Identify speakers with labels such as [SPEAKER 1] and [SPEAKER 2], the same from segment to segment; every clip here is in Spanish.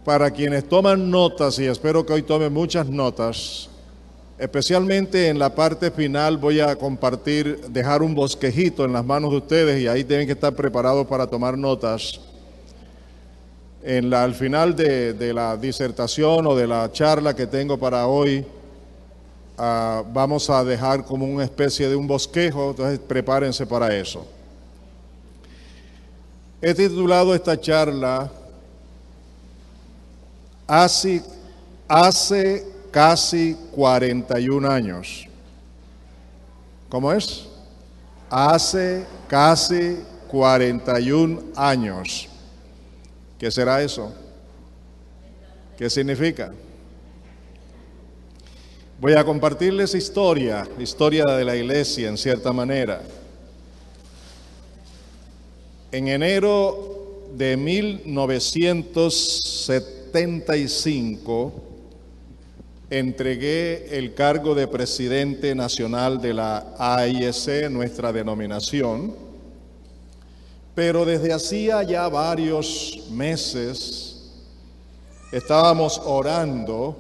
[SPEAKER 1] Para quienes toman notas, y espero que hoy tomen muchas notas, especialmente en la parte final voy a compartir, dejar un bosquejito en las manos de ustedes y ahí tienen que estar preparados para tomar notas. Al final de la disertación o de la charla que tengo para hoy, vamos a dejar como una especie de un bosquejo, entonces prepárense para eso. He titulado esta charla Hace casi 41 años. ¿Cómo es? Hace casi 41 años. ¿Qué será eso? ¿Qué significa? Voy a compartirles historia de la iglesia en cierta manera. En enero de 1975 entregué el cargo de presidente nacional de la AIC, nuestra denominación, pero desde hacía ya varios meses estábamos orando,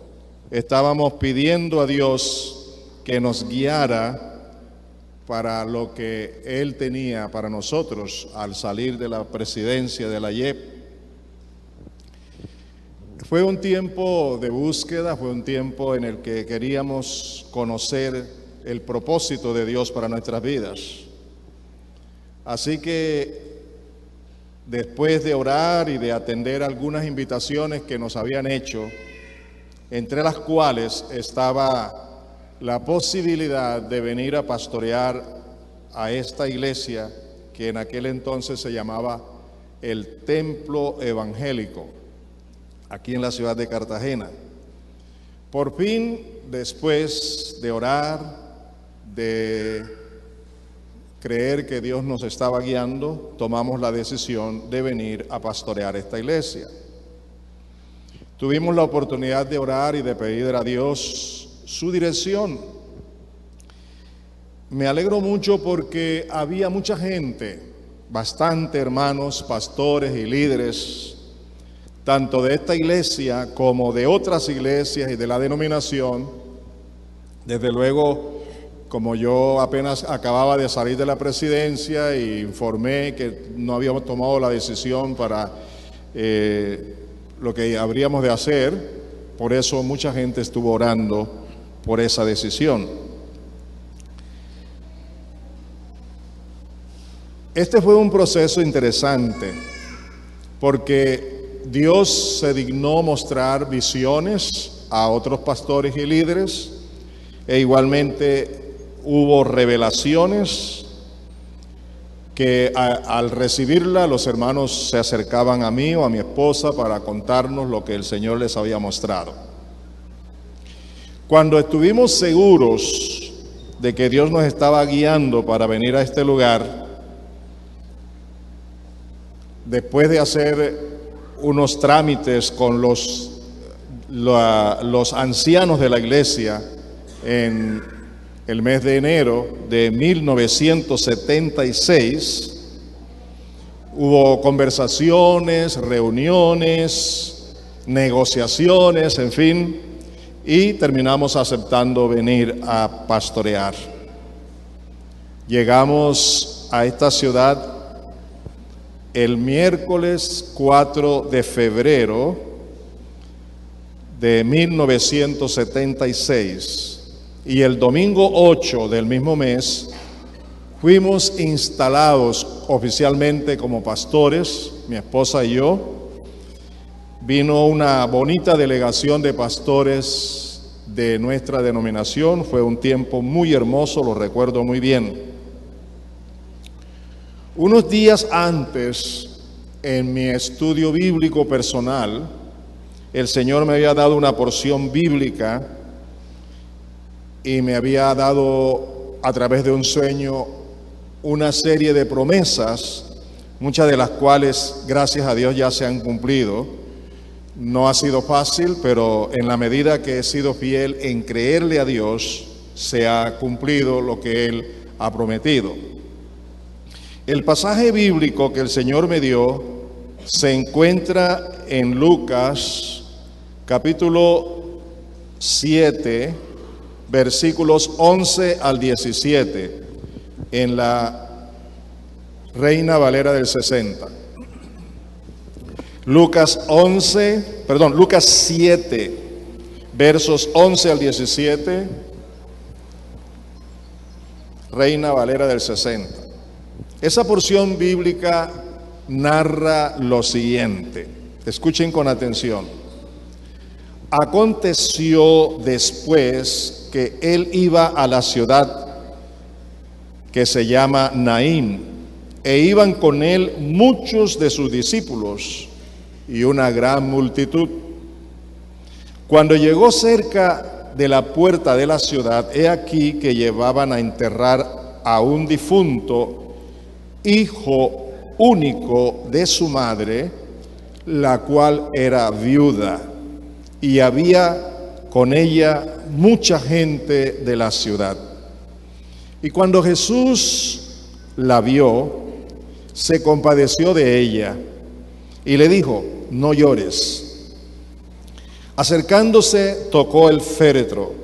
[SPEAKER 1] estábamos pidiendo a Dios que nos guiara para lo que Él tenía para nosotros al salir de la presidencia de la IEP. Fue un tiempo de búsqueda, fue un tiempo en el que queríamos conocer el propósito de Dios para nuestras vidas. Así que después de orar y de atender algunas invitaciones que nos habían hecho, entre las cuales estaba la posibilidad de venir a pastorear a esta iglesia que en aquel entonces se llamaba el Templo Evangélico, aquí en la ciudad de Cartagena. Por fin, después de orar, de creer que Dios nos estaba guiando, tomamos la decisión de venir a pastorear esta iglesia. Tuvimos la oportunidad de orar y de pedir a Dios su dirección. Me alegro mucho porque había mucha gente, bastante hermanos, pastores y líderes, tanto de esta iglesia como de otras iglesias y de la denominación. Desde luego, como yo apenas acababa de salir de la presidencia e informé que no habíamos tomado la decisión para lo que habríamos de hacer, por eso mucha gente estuvo orando por esa decisión. Este fue un proceso interesante porque Dios se dignó mostrar visiones a otros pastores y líderes e igualmente hubo revelaciones que al recibirla los hermanos se acercaban a mí o a mi esposa para contarnos lo que el Señor les había mostrado. Cuando estuvimos seguros de que Dios nos estaba guiando para venir a este lugar, después de hacer unos trámites con los ancianos de la iglesia en el mes de enero de 1976, hubo conversaciones, reuniones, negociaciones, en fin, y terminamos aceptando venir a pastorear. Llegamos a esta ciudad el miércoles 4 de febrero de 1976 y el domingo 8 del mismo mes fuimos instalados oficialmente como pastores, mi esposa y yo. Vino una bonita delegación de pastores de nuestra denominación, fue un tiempo muy hermoso, lo recuerdo muy bien. Unos días antes, en mi estudio bíblico personal, el Señor me había dado una porción bíblica y me había dado a través de un sueño una serie de promesas, muchas de las cuales, gracias a Dios, ya se han cumplido. No ha sido fácil, pero en la medida que he sido fiel en creerle a Dios, se ha cumplido lo que Él ha prometido. El pasaje bíblico que el Señor me dio se encuentra en Lucas capítulo 7, versículos 11 al 17, en la Reina Valera del 60. Lucas 7, versos 11 al 17, Reina Valera del 60. Esa porción bíblica narra lo siguiente. Escuchen con atención. Aconteció después que él iba a la ciudad que se llama Naín, e iban con él muchos de sus discípulos y una gran multitud. Cuando llegó cerca de la puerta de la ciudad, he aquí que llevaban a enterrar a un difunto, hijo único de su madre, la cual era viuda, y había con ella mucha gente de la ciudad. Y cuando Jesús la vio, se compadeció de ella y le dijo: no llores. Acercándose, tocó el féretro,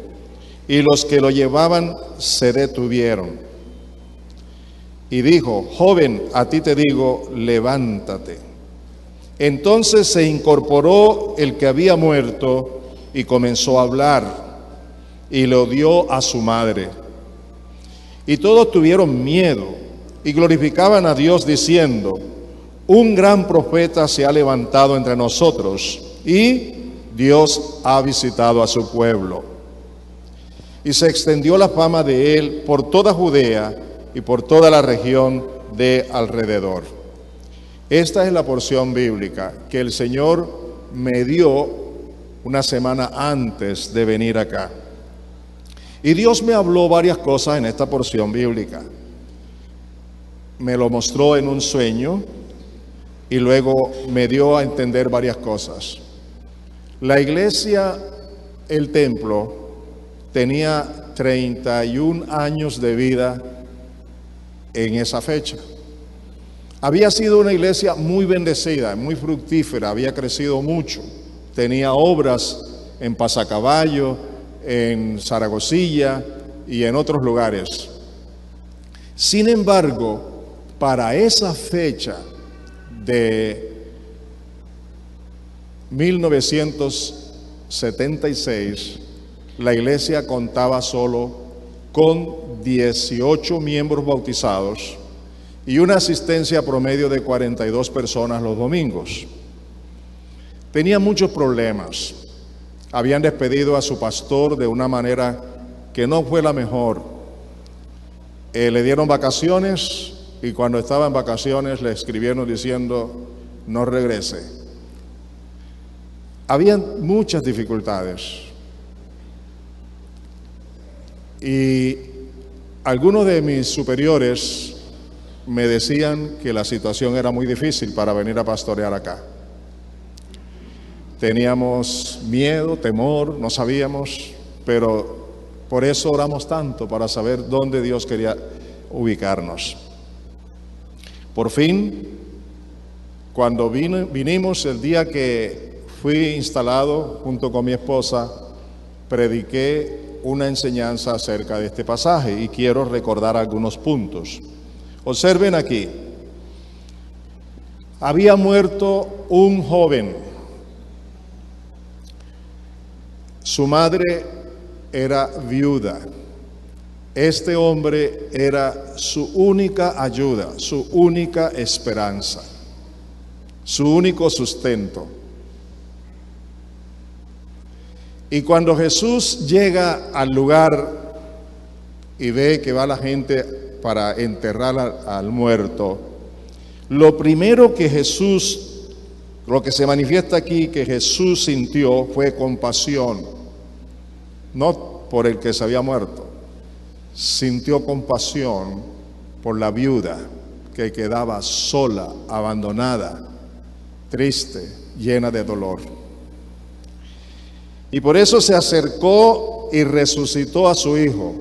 [SPEAKER 1] y los que lo llevaban se detuvieron. Y dijo: joven, a ti te digo, levántate. Entonces se incorporó el que había muerto y comenzó a hablar, y lo dio a su madre. Y todos tuvieron miedo y glorificaban a Dios diciendo: un gran profeta se ha levantado entre nosotros, y Dios ha visitado a su pueblo. Y se extendió la fama de él por toda Judea y por toda la región de alrededor. Esta es la porción bíblica que el Señor me dio una semana antes de venir acá. Y Dios me habló varias cosas en esta porción bíblica. Me lo mostró en un sueño y luego me dio a entender varias cosas. La iglesia, el templo, tenía 31 años de vida en esa fecha. Había sido una iglesia muy bendecida, muy fructífera, había crecido mucho. Tenía obras en Pasacaballo, en Zaragozilla y en otros lugares. Sin embargo, para esa fecha de 1976, la iglesia contaba solo con 18 miembros bautizados y una asistencia promedio de 42 personas los domingos. Tenía muchos problemas. Habían despedido a su pastor de una manera que no fue la mejor. Le dieron vacaciones y cuando estaba en vacaciones le escribieron diciendo: no regrese. Habían muchas dificultades. Y algunos de mis superiores me decían que la situación era muy difícil para venir a pastorear acá. Teníamos miedo, temor, no sabíamos, pero por eso oramos tanto, para saber dónde Dios quería ubicarnos. Por fin, cuando vinimos el día que fui instalado junto con mi esposa, prediqué una enseñanza acerca de este pasaje y quiero recordar algunos puntos. Observen aquí. Había muerto un joven. Su madre era viuda. Este hombre era su única ayuda, su única esperanza, su único sustento. Y cuando Jesús llega al lugar y ve que va la gente para enterrar al muerto, lo primero que lo que se manifiesta aquí que Jesús sintió fue compasión, no por el que se había muerto, sintió compasión por la viuda que quedaba sola, abandonada, triste, llena de dolor. Y por eso se acercó y resucitó a su hijo.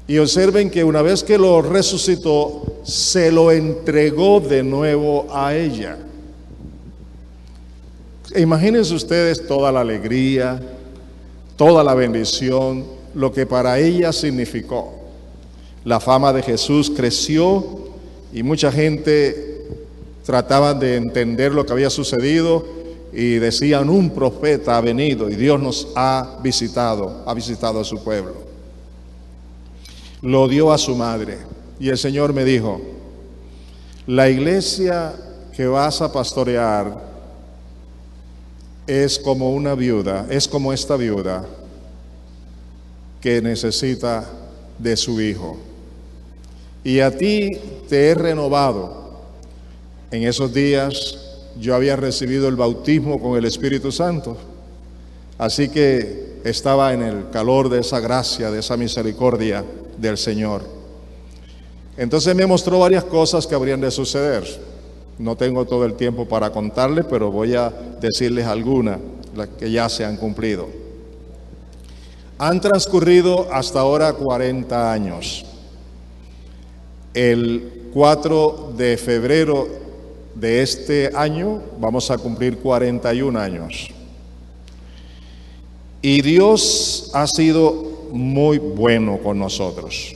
[SPEAKER 1] Y observen que una vez que lo resucitó, se lo entregó de nuevo a ella. Imagínense ustedes toda la alegría, toda la bendición, lo que para ella significó. La fama de Jesús creció y mucha gente trataba de entender lo que había sucedido y decían: un profeta ha venido y Dios nos ha visitado a su pueblo. Lo dio a su madre y el Señor me dijo: la iglesia que vas a pastorear es como una viuda, es como esta viuda que necesita de su hijo. Y a ti te he renovado. En esos días yo había recibido el bautismo con el Espíritu Santo, así que estaba en el calor de esa gracia, de esa misericordia del Señor. Entonces me mostró varias cosas que habrían de suceder. No tengo todo el tiempo para contarles, pero voy a decirles algunas, las que ya se han cumplido. Han transcurrido hasta ahora 40 años. El 4 de febrero de este año vamos a cumplir 41 años. Y Dios ha sido muy bueno con nosotros.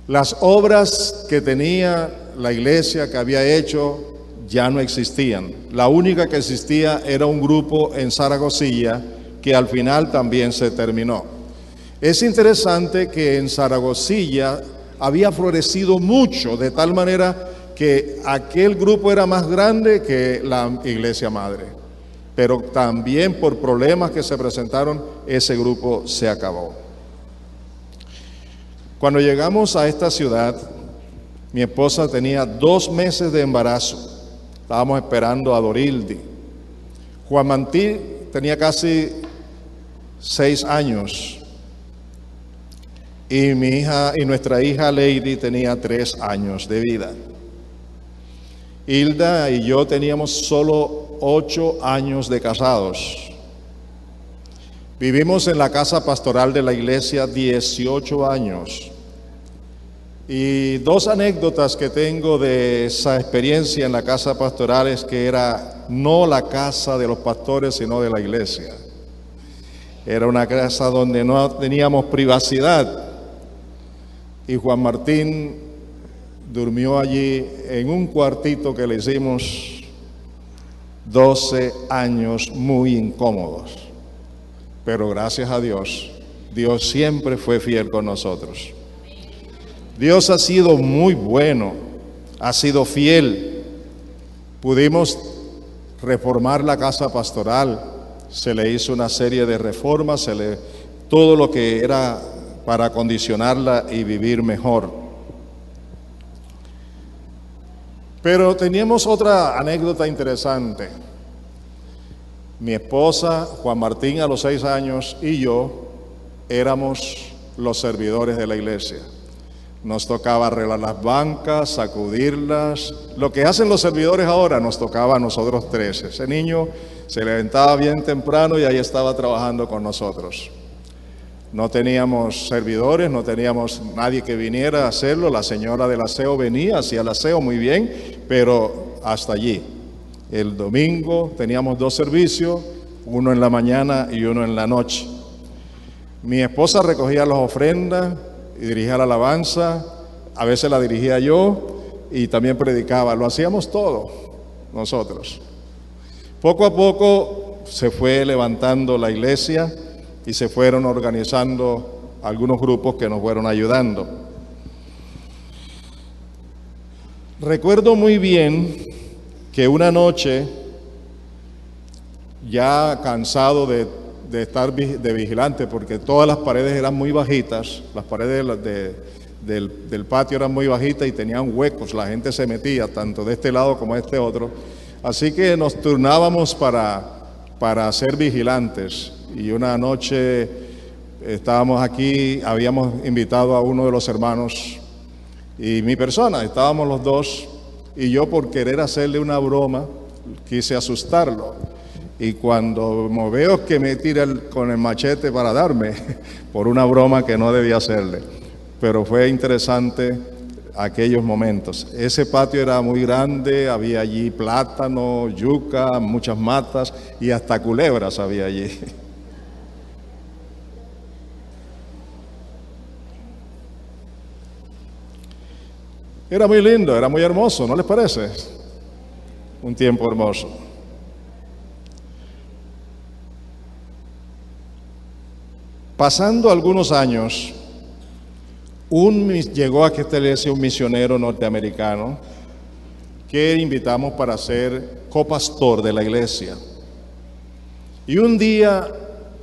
[SPEAKER 1] Las obras que tenía la iglesia, que había hecho, ya no existían. La única que existía era un grupo en Zaragoza que al final también se terminó. Es interesante que en Zaragoza había florecido mucho, de tal manera que aquel grupo era más grande que la iglesia madre. Pero también por problemas que se presentaron, ese grupo se acabó. Cuando llegamos a esta ciudad, mi esposa tenía 2 meses de embarazo. Estábamos esperando a Dorildi. Juan Martín tenía casi 6 años. Y nuestra hija Lady tenía 3 años de vida. Hilda y yo teníamos solo 8 años de casados. Vivimos en la casa pastoral de la iglesia 18 años. Y 2 anécdotas que tengo de esa experiencia en la casa pastoral es que era no la casa de los pastores, sino de la iglesia. Era una casa donde no teníamos privacidad. Y Juan Martín durmió allí en un cuartito que le hicimos 12 años muy incómodos. Pero gracias a Dios, Dios siempre fue fiel con nosotros. Dios ha sido muy bueno, ha sido fiel. Pudimos reformar la casa pastoral, se le hizo una serie de reformas, todo lo que era para acondicionarla y vivir mejor. Pero teníamos otra anécdota interesante. Mi esposa, Juan Martín a los 6 años y yo éramos los servidores de la iglesia. Nos tocaba arreglar las bancas, sacudirlas. Lo que hacen los servidores ahora nos tocaba a nosotros 3. Ese niño se levantaba bien temprano y ahí estaba trabajando con nosotros. No teníamos servidores, no teníamos nadie que viniera a hacerlo. La señora del aseo venía, hacía el aseo muy bien, pero hasta allí. El domingo teníamos 2 servicios, uno en la mañana y uno en la noche. Mi esposa recogía las ofrendas y dirigía la alabanza, a veces la dirigía yo y también predicaba. Lo hacíamos todo nosotros. Poco a poco se fue levantando la iglesia y se fueron organizando algunos grupos que nos fueron ayudando. Recuerdo muy bien que una noche, ya cansado de estar de vigilante, porque todas las paredes eran muy bajitas, las paredes del patio eran muy bajitas y tenían huecos, la gente se metía tanto de este lado como de este otro, así que nos turnábamos para ser vigilantes. Y una noche estábamos aquí, habíamos invitado a uno de los hermanos y mi persona, estábamos los 2, y yo, por querer hacerle una broma, quise asustarlo. Y cuando me veo que me tira con el machete para darme, por una broma que no debía hacerle. Pero fue interesante aquellos momentos. Ese patio era muy grande, había allí plátano, yuca, muchas matas y hasta culebras había allí. Era muy lindo, era muy hermoso, ¿no les parece? Un tiempo hermoso. Pasando algunos años, llegó a esta iglesia un misionero norteamericano que invitamos para ser copastor de la iglesia. Y un día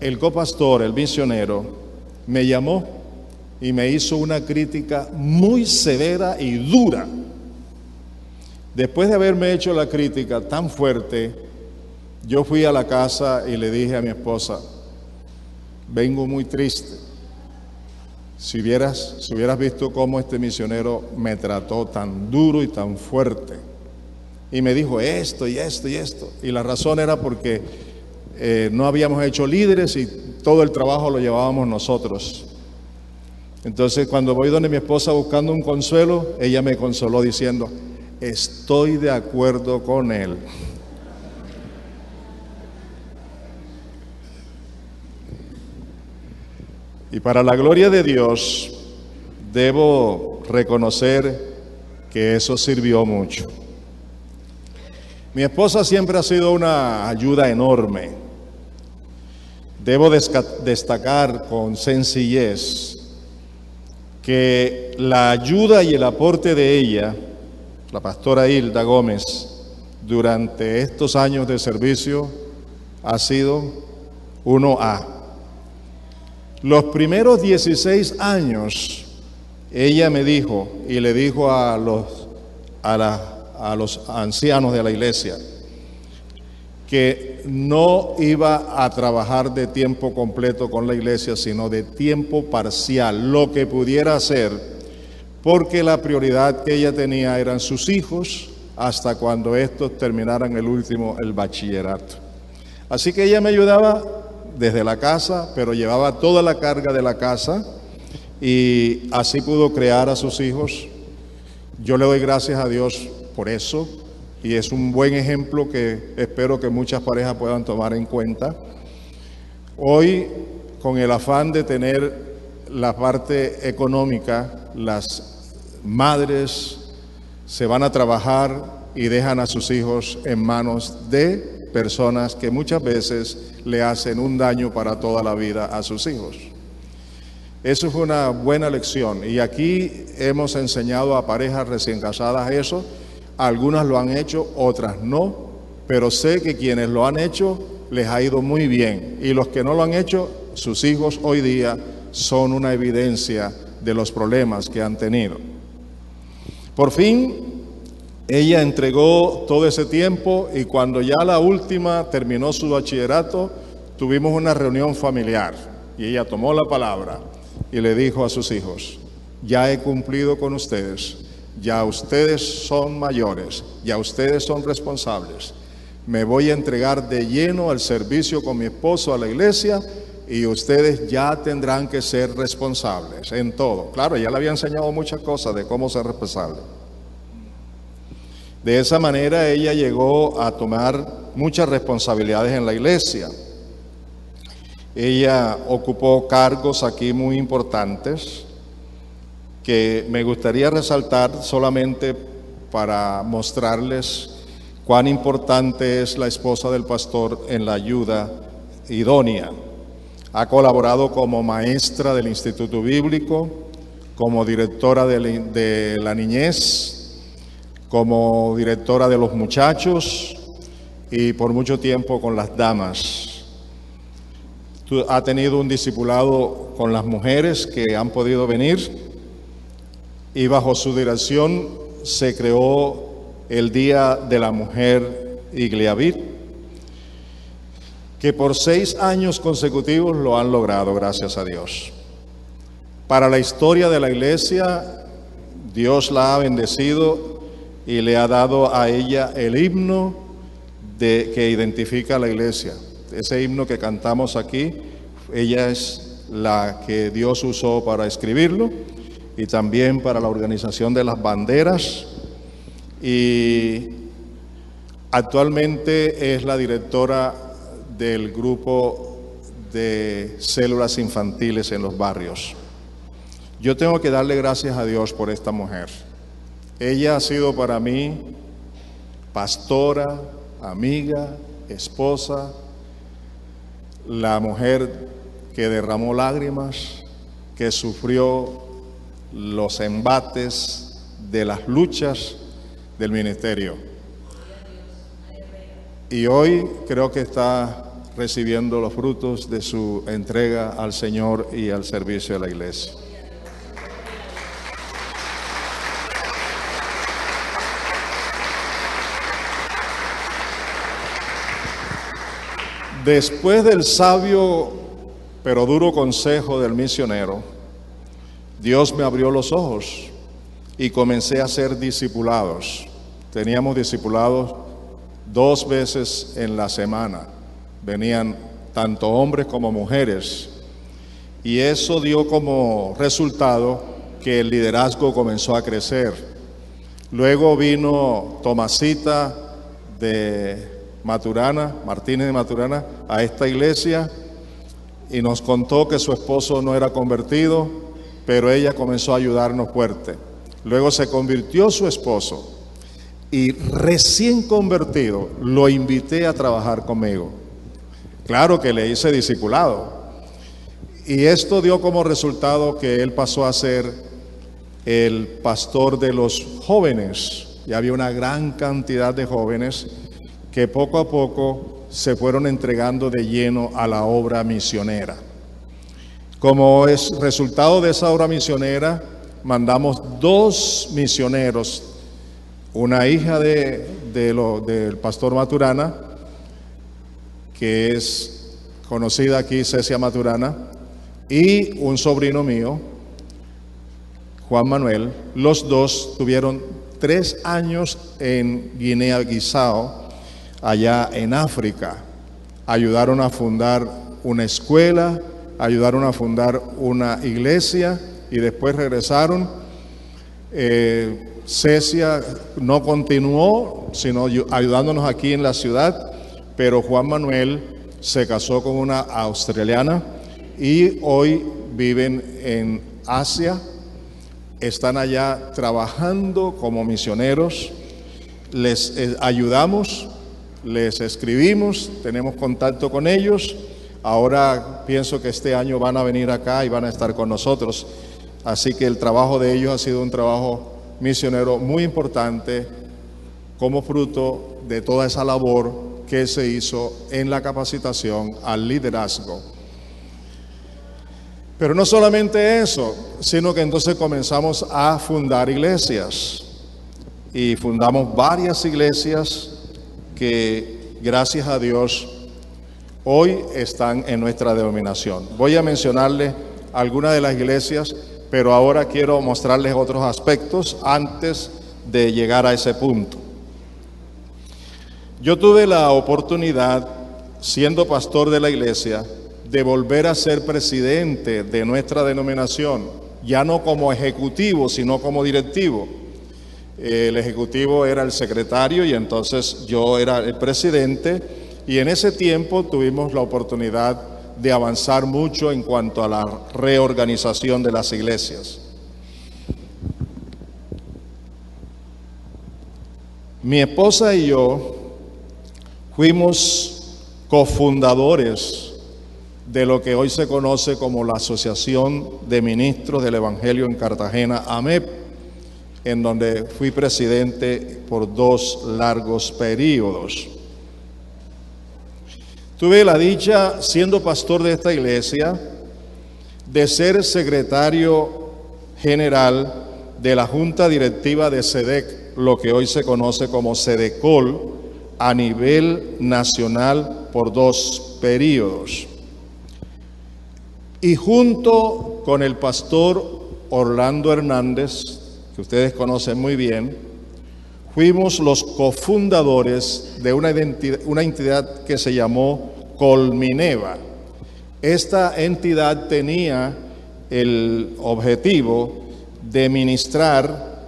[SPEAKER 1] el copastor, el misionero, me llamó y me hizo una crítica muy severa y dura. Después de haberme hecho la crítica tan fuerte, yo fui a la casa y le dije a mi esposa: vengo muy triste. Si hubieras visto cómo este misionero me trató tan duro y tan fuerte. Y me dijo esto y esto y esto. Y la razón era porque no habíamos hecho líderes y todo el trabajo lo llevábamos nosotros. Entonces, cuando voy donde mi esposa buscando un consuelo, ella me consoló diciendo: estoy de acuerdo con él. Y para la gloria de Dios, debo reconocer que eso sirvió mucho. Mi esposa siempre ha sido una ayuda enorme. Debo destacar con sencillez que la ayuda y el aporte de ella, la pastora Hilda Gómez, durante estos años de servicio ha sido 1A. Los primeros 16 años, ella me dijo y le dijo a los ancianos de la iglesia que no iba a trabajar de tiempo completo con la iglesia, sino de tiempo parcial, lo que pudiera hacer, porque la prioridad que ella tenía eran sus hijos hasta cuando estos terminaran el bachillerato. Así que ella me ayudaba desde la casa, pero llevaba toda la carga de la casa y así pudo crear a sus hijos. Yo le doy gracias a Dios por eso y es un buen ejemplo que espero que muchas parejas puedan tomar en cuenta. Hoy, con el afán de tener la parte económica, las madres se van a trabajar y dejan a sus hijos en manos de personas que muchas veces le hacen un daño para toda la vida a sus hijos. Eso fue una buena lección y aquí hemos enseñado a parejas recién casadas eso. Algunas lo han hecho, otras no, pero sé que quienes lo han hecho les ha ido muy bien y los que no lo han hecho, sus hijos hoy día son una evidencia de los problemas que han tenido. Por fin, ella entregó todo ese tiempo y cuando ya la última terminó su bachillerato, tuvimos una reunión familiar y ella tomó la palabra y le dijo a sus hijos: ya he cumplido con ustedes, ya ustedes son mayores, ya ustedes son responsables, me voy a entregar de lleno al servicio con mi esposo a la iglesia y ustedes ya tendrán que ser responsables en todo. Claro, ya le había enseñado muchas cosas de cómo ser responsable. De esa manera ella llegó a tomar muchas responsabilidades en la iglesia. Ella ocupó cargos aquí muy importantes que me gustaría resaltar solamente para mostrarles cuán importante es la esposa del pastor en la ayuda idónea. Ha colaborado como maestra del Instituto Bíblico, como directora de la niñez, como directora de los muchachos y por mucho tiempo con las damas. Ha tenido un discipulado con las mujeres que han podido venir y bajo su dirección se creó el Día de la Mujer Igliavit, que por 6 años consecutivos lo han logrado, gracias a Dios. Para la historia de la iglesia, Dios la ha bendecido y le ha dado a ella el himno que identifica a la iglesia. Ese himno que cantamos aquí, ella es la que Dios usó para escribirlo y también para la organización de las banderas, y actualmente es la directora del grupo de células infantiles en los barrios. Yo tengo que darle gracias a Dios por esta mujer. Ella ha sido para mí pastora, amiga, esposa, la mujer que derramó lágrimas, que sufrió los embates de las luchas del ministerio. Y hoy creo que está recibiendo los frutos de su entrega al Señor y al servicio de la iglesia. Después del sabio pero duro consejo del misionero, Dios me abrió los ojos y comencé a ser discipulados. Teníamos discipulados 2 veces en la semana. Venían tanto hombres como mujeres. Y eso dio como resultado que el liderazgo comenzó a crecer. Luego vino Tomasita de Maturana, Martínez de Maturana, a esta iglesia y nos contó que su esposo no era convertido, pero ella comenzó a ayudarnos fuerte. Luego se convirtió su esposo y recién convertido lo invité a trabajar conmigo. Claro que le hice discipulado. Y esto dio como resultado que él pasó a ser el pastor de los jóvenes. Y había una gran cantidad de jóvenes que poco a poco se fueron entregando de lleno a la obra misionera. Como es resultado de esa obra misionera, mandamos 2 misioneros, una hija del pastor Maturana, que es conocida aquí, Cecia Maturana, y un sobrino mío, Juan Manuel. Los 2 tuvieron 3 años en Guinea-Bissau, allá en África. Ayudaron a fundar una escuela, ayudaron a fundar una iglesia y después regresaron. Cecia no continuó, sino ayudándonos aquí en la ciudad, pero Juan Manuel se casó con una australiana y hoy viven en Asia. Están allá trabajando como misioneros. Les ayudamos, les escribimos, tenemos contacto con ellos. Ahora pienso que este año van a venir acá y van a estar con nosotros. Así que el trabajo de ellos ha sido un trabajo misionero muy importante como fruto de toda esa labor que se hizo en la capacitación al liderazgo. Pero no solamente eso, sino que entonces comenzamos a fundar iglesias. Y fundamos varias iglesias que, gracias a Dios, hoy están en nuestra denominación. Voy a mencionarles algunas de las iglesias, pero ahora quiero mostrarles otros aspectos antes de llegar a ese punto. Yo tuve la oportunidad, siendo pastor de la iglesia, de volver a ser presidente de nuestra denominación, ya no como ejecutivo, sino como directivo. El ejecutivo era el secretario y entonces yo era el presidente, y en ese tiempo tuvimos la oportunidad de avanzar mucho en cuanto a la reorganización de las iglesias. Mi esposa y yo fuimos cofundadores de lo que hoy se conoce como la Asociación de Ministros del Evangelio en Cartagena, AMEP, en donde fui presidente por 2 largos periodos. Tuve la dicha, siendo pastor de esta iglesia, de ser secretario general de la Junta Directiva de SEDEC, lo que hoy se conoce como SEDECOL, a nivel nacional por 2 periodos. Y junto con el pastor Orlando Hernández, que ustedes conocen muy bien, fuimos los cofundadores de una entidad que se llamó Colmineva. Esta entidad tenía el objetivo de ministrar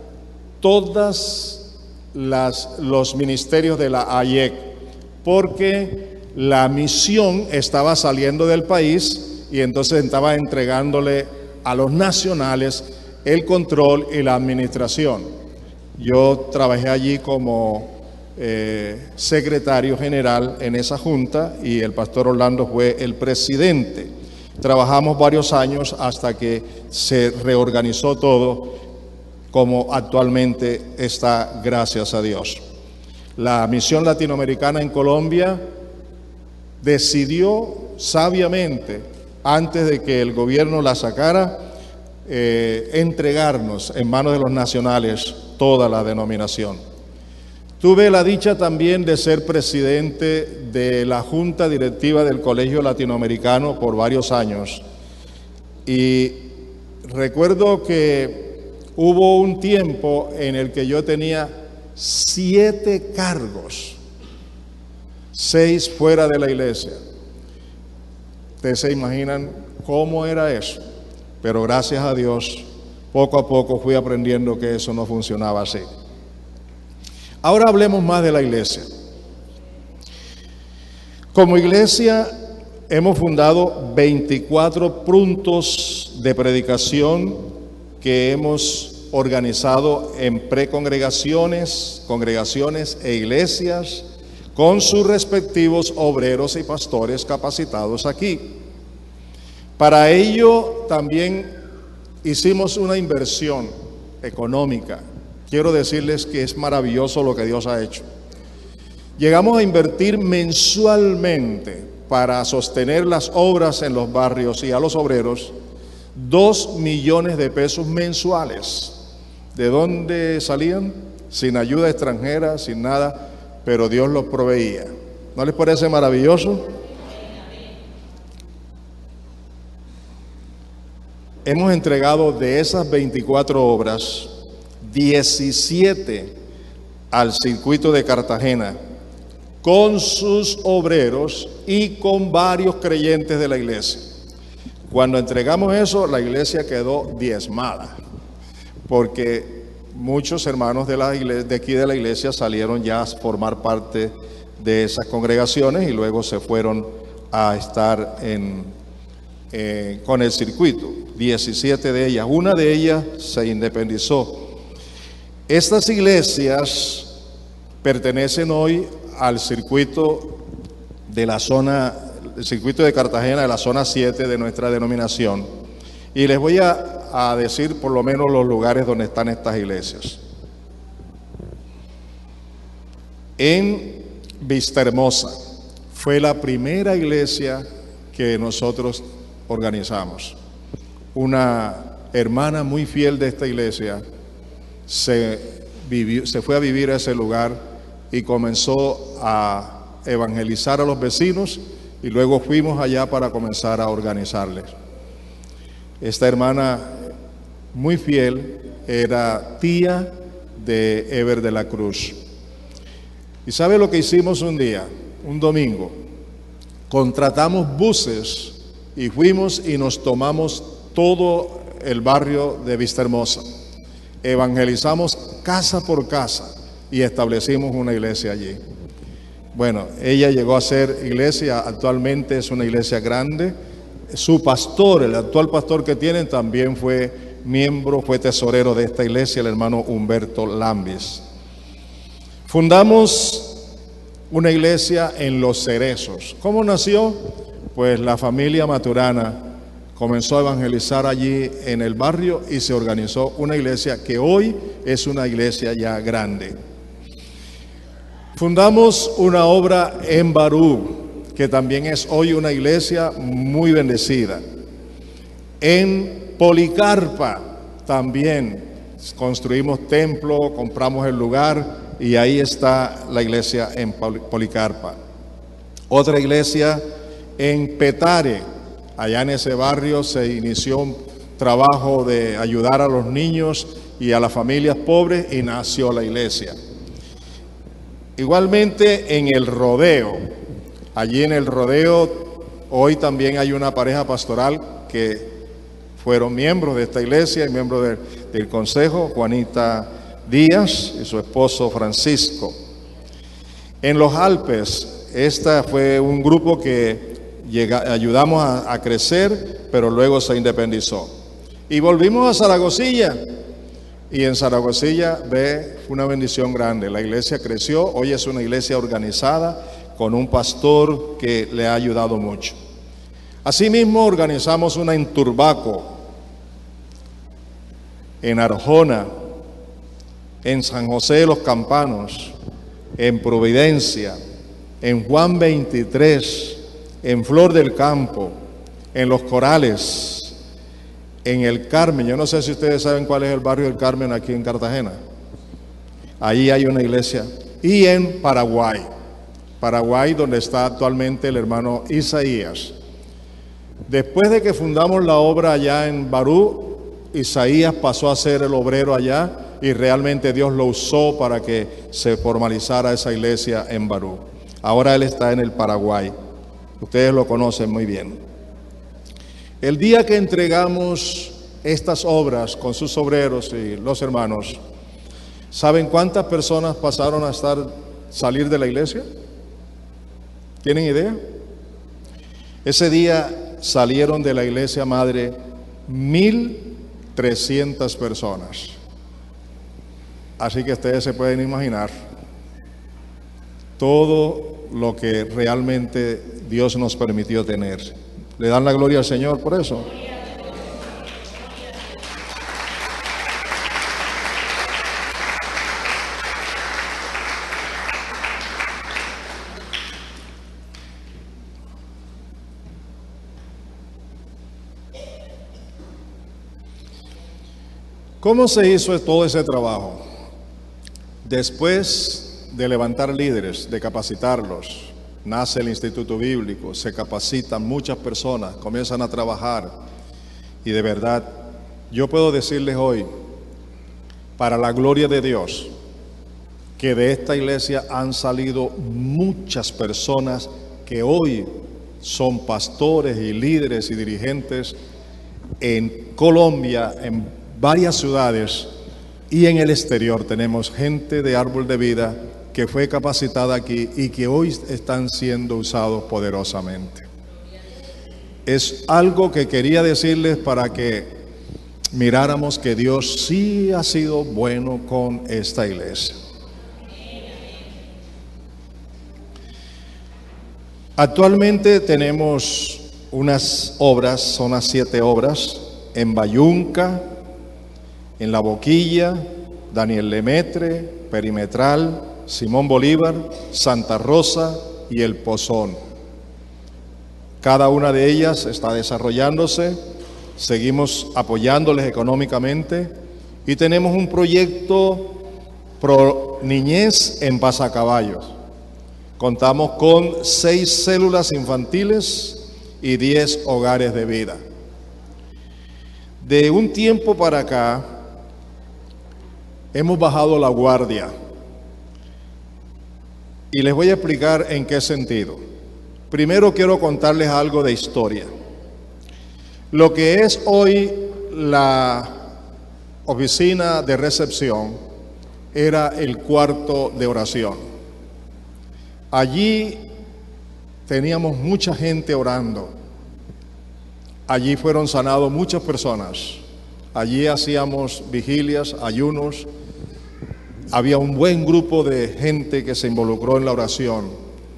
[SPEAKER 1] todos los ministerios de la AIEC, porque la misión estaba saliendo del país y entonces estaba entregándole a los nacionales el control y la administración. Yo trabajé allí como secretario general en esa junta y el pastor Orlando fue el presidente. Trabajamos varios años hasta que se reorganizó todo como actualmente está, gracias a Dios. La misión latinoamericana en Colombia decidió sabiamente, antes de que el gobierno la sacara, entregarnos en manos de los nacionales toda la denominación. Tuve la dicha también de ser presidente de la Junta Directiva del Colegio Latinoamericano por varios años. Y recuerdo que hubo un tiempo en el que yo tenía 7 cargos, 6 fuera de la iglesia. Ustedes se imaginan cómo era eso. Pero gracias a Dios, poco a poco fui aprendiendo que eso no funcionaba así. Ahora hablemos más de la iglesia. Como iglesia hemos fundado 24 puntos de predicación que hemos organizado en precongregaciones, congregaciones e iglesias con sus respectivos obreros y pastores capacitados aquí. Para ello también hicimos una inversión económica. Quiero decirles que es maravilloso lo que Dios ha hecho. Llegamos a invertir mensualmente para sostener las obras en los barrios y a los obreros 2 millones de pesos mensuales. ¿De dónde salían? Sin ayuda extranjera, sin nada, pero Dios los proveía. ¿No les parece maravilloso? Hemos entregado de esas 24 obras, 17 al circuito de Cartagena, con sus obreros y con varios creyentes de la iglesia. Cuando entregamos eso, la iglesia quedó diezmada, porque muchos hermanos de aquí de la iglesia salieron ya a formar parte de esas congregaciones y luego se fueron a estar con el circuito. 17 de ellas, una de ellas se independizó. Estas iglesias pertenecen hoy al circuito de la zona, el circuito de Cartagena, de la zona 7 de nuestra denominación. Y les voy a decir por lo menos los lugares donde están estas iglesias. En Vistahermosa fue la primera iglesia que nosotros organizamos. Una hermana muy fiel de esta iglesia se fue a vivir a ese lugar y comenzó a evangelizar a los vecinos y luego fuimos allá para comenzar a organizarles. Esta hermana muy fiel era tía de Ever de la Cruz. ¿Y sabe lo que hicimos un día, un domingo? Contratamos buses y fuimos y nos tomamos todo el barrio de Vistahermosa. Evangelizamos casa por casa y establecimos una iglesia allí. Bueno, ella llegó a ser iglesia, actualmente es una iglesia grande. Su pastor, el actual pastor que tienen, también fue miembro, fue tesorero de esta iglesia, el hermano Humberto Lambis. Fundamos una iglesia en Los Cerezos. ¿Cómo nació? Pues la familia Maturana comenzó a evangelizar allí en el barrio y se organizó una iglesia que hoy es una iglesia ya grande. Fundamos una obra en Barú, que también es hoy una iglesia muy bendecida. En Policarpa también construimos templo, compramos el lugar y ahí está la iglesia en Policarpa. Otra iglesia en Petare. Allá en ese barrio se inició un trabajo de ayudar a los niños y a las familias pobres y nació la iglesia. Igualmente en el Rodeo. Allí en el Rodeo hoy también hay una pareja pastoral que fueron miembros de esta iglesia y miembros del consejo, Juanita Díaz y su esposo Francisco. En los Alpes, esta fue un grupo que ayudamos a crecer, pero luego se independizó. Y volvimos a Zaragozilla, y en Zaragozilla fue una bendición grande. La iglesia creció, hoy es una iglesia organizada con un pastor que le ha ayudado mucho. Asimismo, organizamos una en Turbaco, en Arjona, en San José de los Campanos, en Providencia, en Juan 23, en Flor del Campo, en Los Corales, en el Carmen. Yo no sé si ustedes saben cuál es el barrio del Carmen aquí en Cartagena. Ahí hay una iglesia. Y en Paraguay, donde está actualmente el hermano Isaías. Después de que fundamos la obra allá en Barú, Isaías pasó a ser el obrero allá y realmente Dios lo usó para que se formalizara esa iglesia en Barú. Ahora él está en el Paraguay. Ustedes lo conocen muy bien. El día que entregamos estas obras con sus obreros y los hermanos, ¿saben cuántas personas pasaron a salir de la iglesia? ¿Tienen idea? Ese día salieron de la iglesia madre 1,300 personas. Así que ustedes se pueden imaginar todo lo que realmente Dios nos permitió tener. ¿Le dan la gloria al Señor por eso? ¿Cómo se hizo todo ese trabajo? Después de levantar líderes, de capacitarlos, nace el Instituto Bíblico, se capacitan muchas personas, comienzan a trabajar y de verdad, yo puedo decirles hoy, para la gloria de Dios, que de esta iglesia han salido muchas personas que hoy son pastores y líderes y dirigentes en Colombia, en varias ciudades y en el exterior. Tenemos gente de Árbol de Vida que fue capacitada aquí y que hoy están siendo usados poderosamente. Es algo que quería decirles para que miráramos que Dios sí ha sido bueno con esta iglesia. Actualmente tenemos unas obras, son las 7 obras, en Bayunca, en La Boquilla, Daniel Lemetre, Perimetral, Simón Bolívar, Santa Rosa y El Pozón. Cada una de ellas está desarrollándose, seguimos apoyándoles económicamente y tenemos un proyecto pro niñez en Pasacaballos. Contamos con 6 células infantiles y 10 hogares de vida. De un tiempo para acá, hemos bajado la guardia y les voy a explicar en qué sentido. Primero quiero contarles algo de historia. Lo que es hoy la oficina de recepción era el cuarto de oración. Allí teníamos mucha gente orando. Allí fueron sanados muchas personas. Allí hacíamos vigilias, ayunos. Había un buen grupo de gente que se involucró en la oración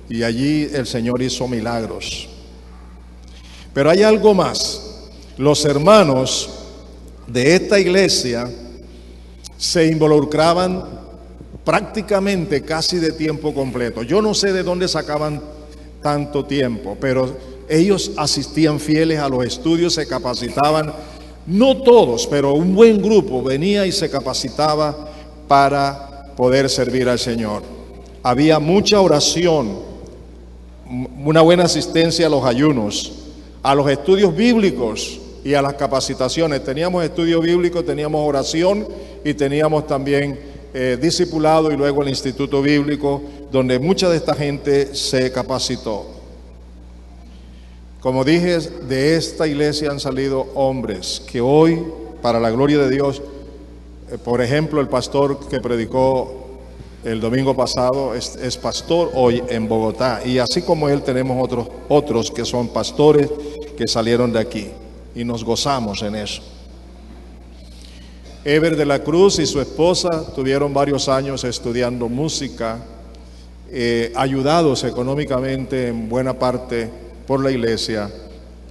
[SPEAKER 1] y allí el Señor hizo milagros. Pero hay algo más. Los hermanos de esta iglesia se involucraban prácticamente casi de tiempo completo. Yo no sé de dónde sacaban tanto tiempo, pero ellos asistían fieles a los estudios, se capacitaban. No todos, pero un buen grupo venía y se capacitaba para poder servir al Señor. Había mucha oración, una buena asistencia a los ayunos, a los estudios bíblicos y a las capacitaciones. Teníamos estudio bíblico, teníamos oración y teníamos también discipulado y luego el Instituto Bíblico, donde mucha de esta gente se capacitó. Como dije, de esta iglesia han salido hombres que hoy, para la gloria de Dios, por ejemplo, el pastor que predicó el domingo pasado es pastor hoy en Bogotá. Y así como él tenemos otros que son pastores que salieron de aquí. Y nos gozamos en eso. Ever de la Cruz y su esposa tuvieron varios años estudiando música, ayudados económicamente en buena parte por la iglesia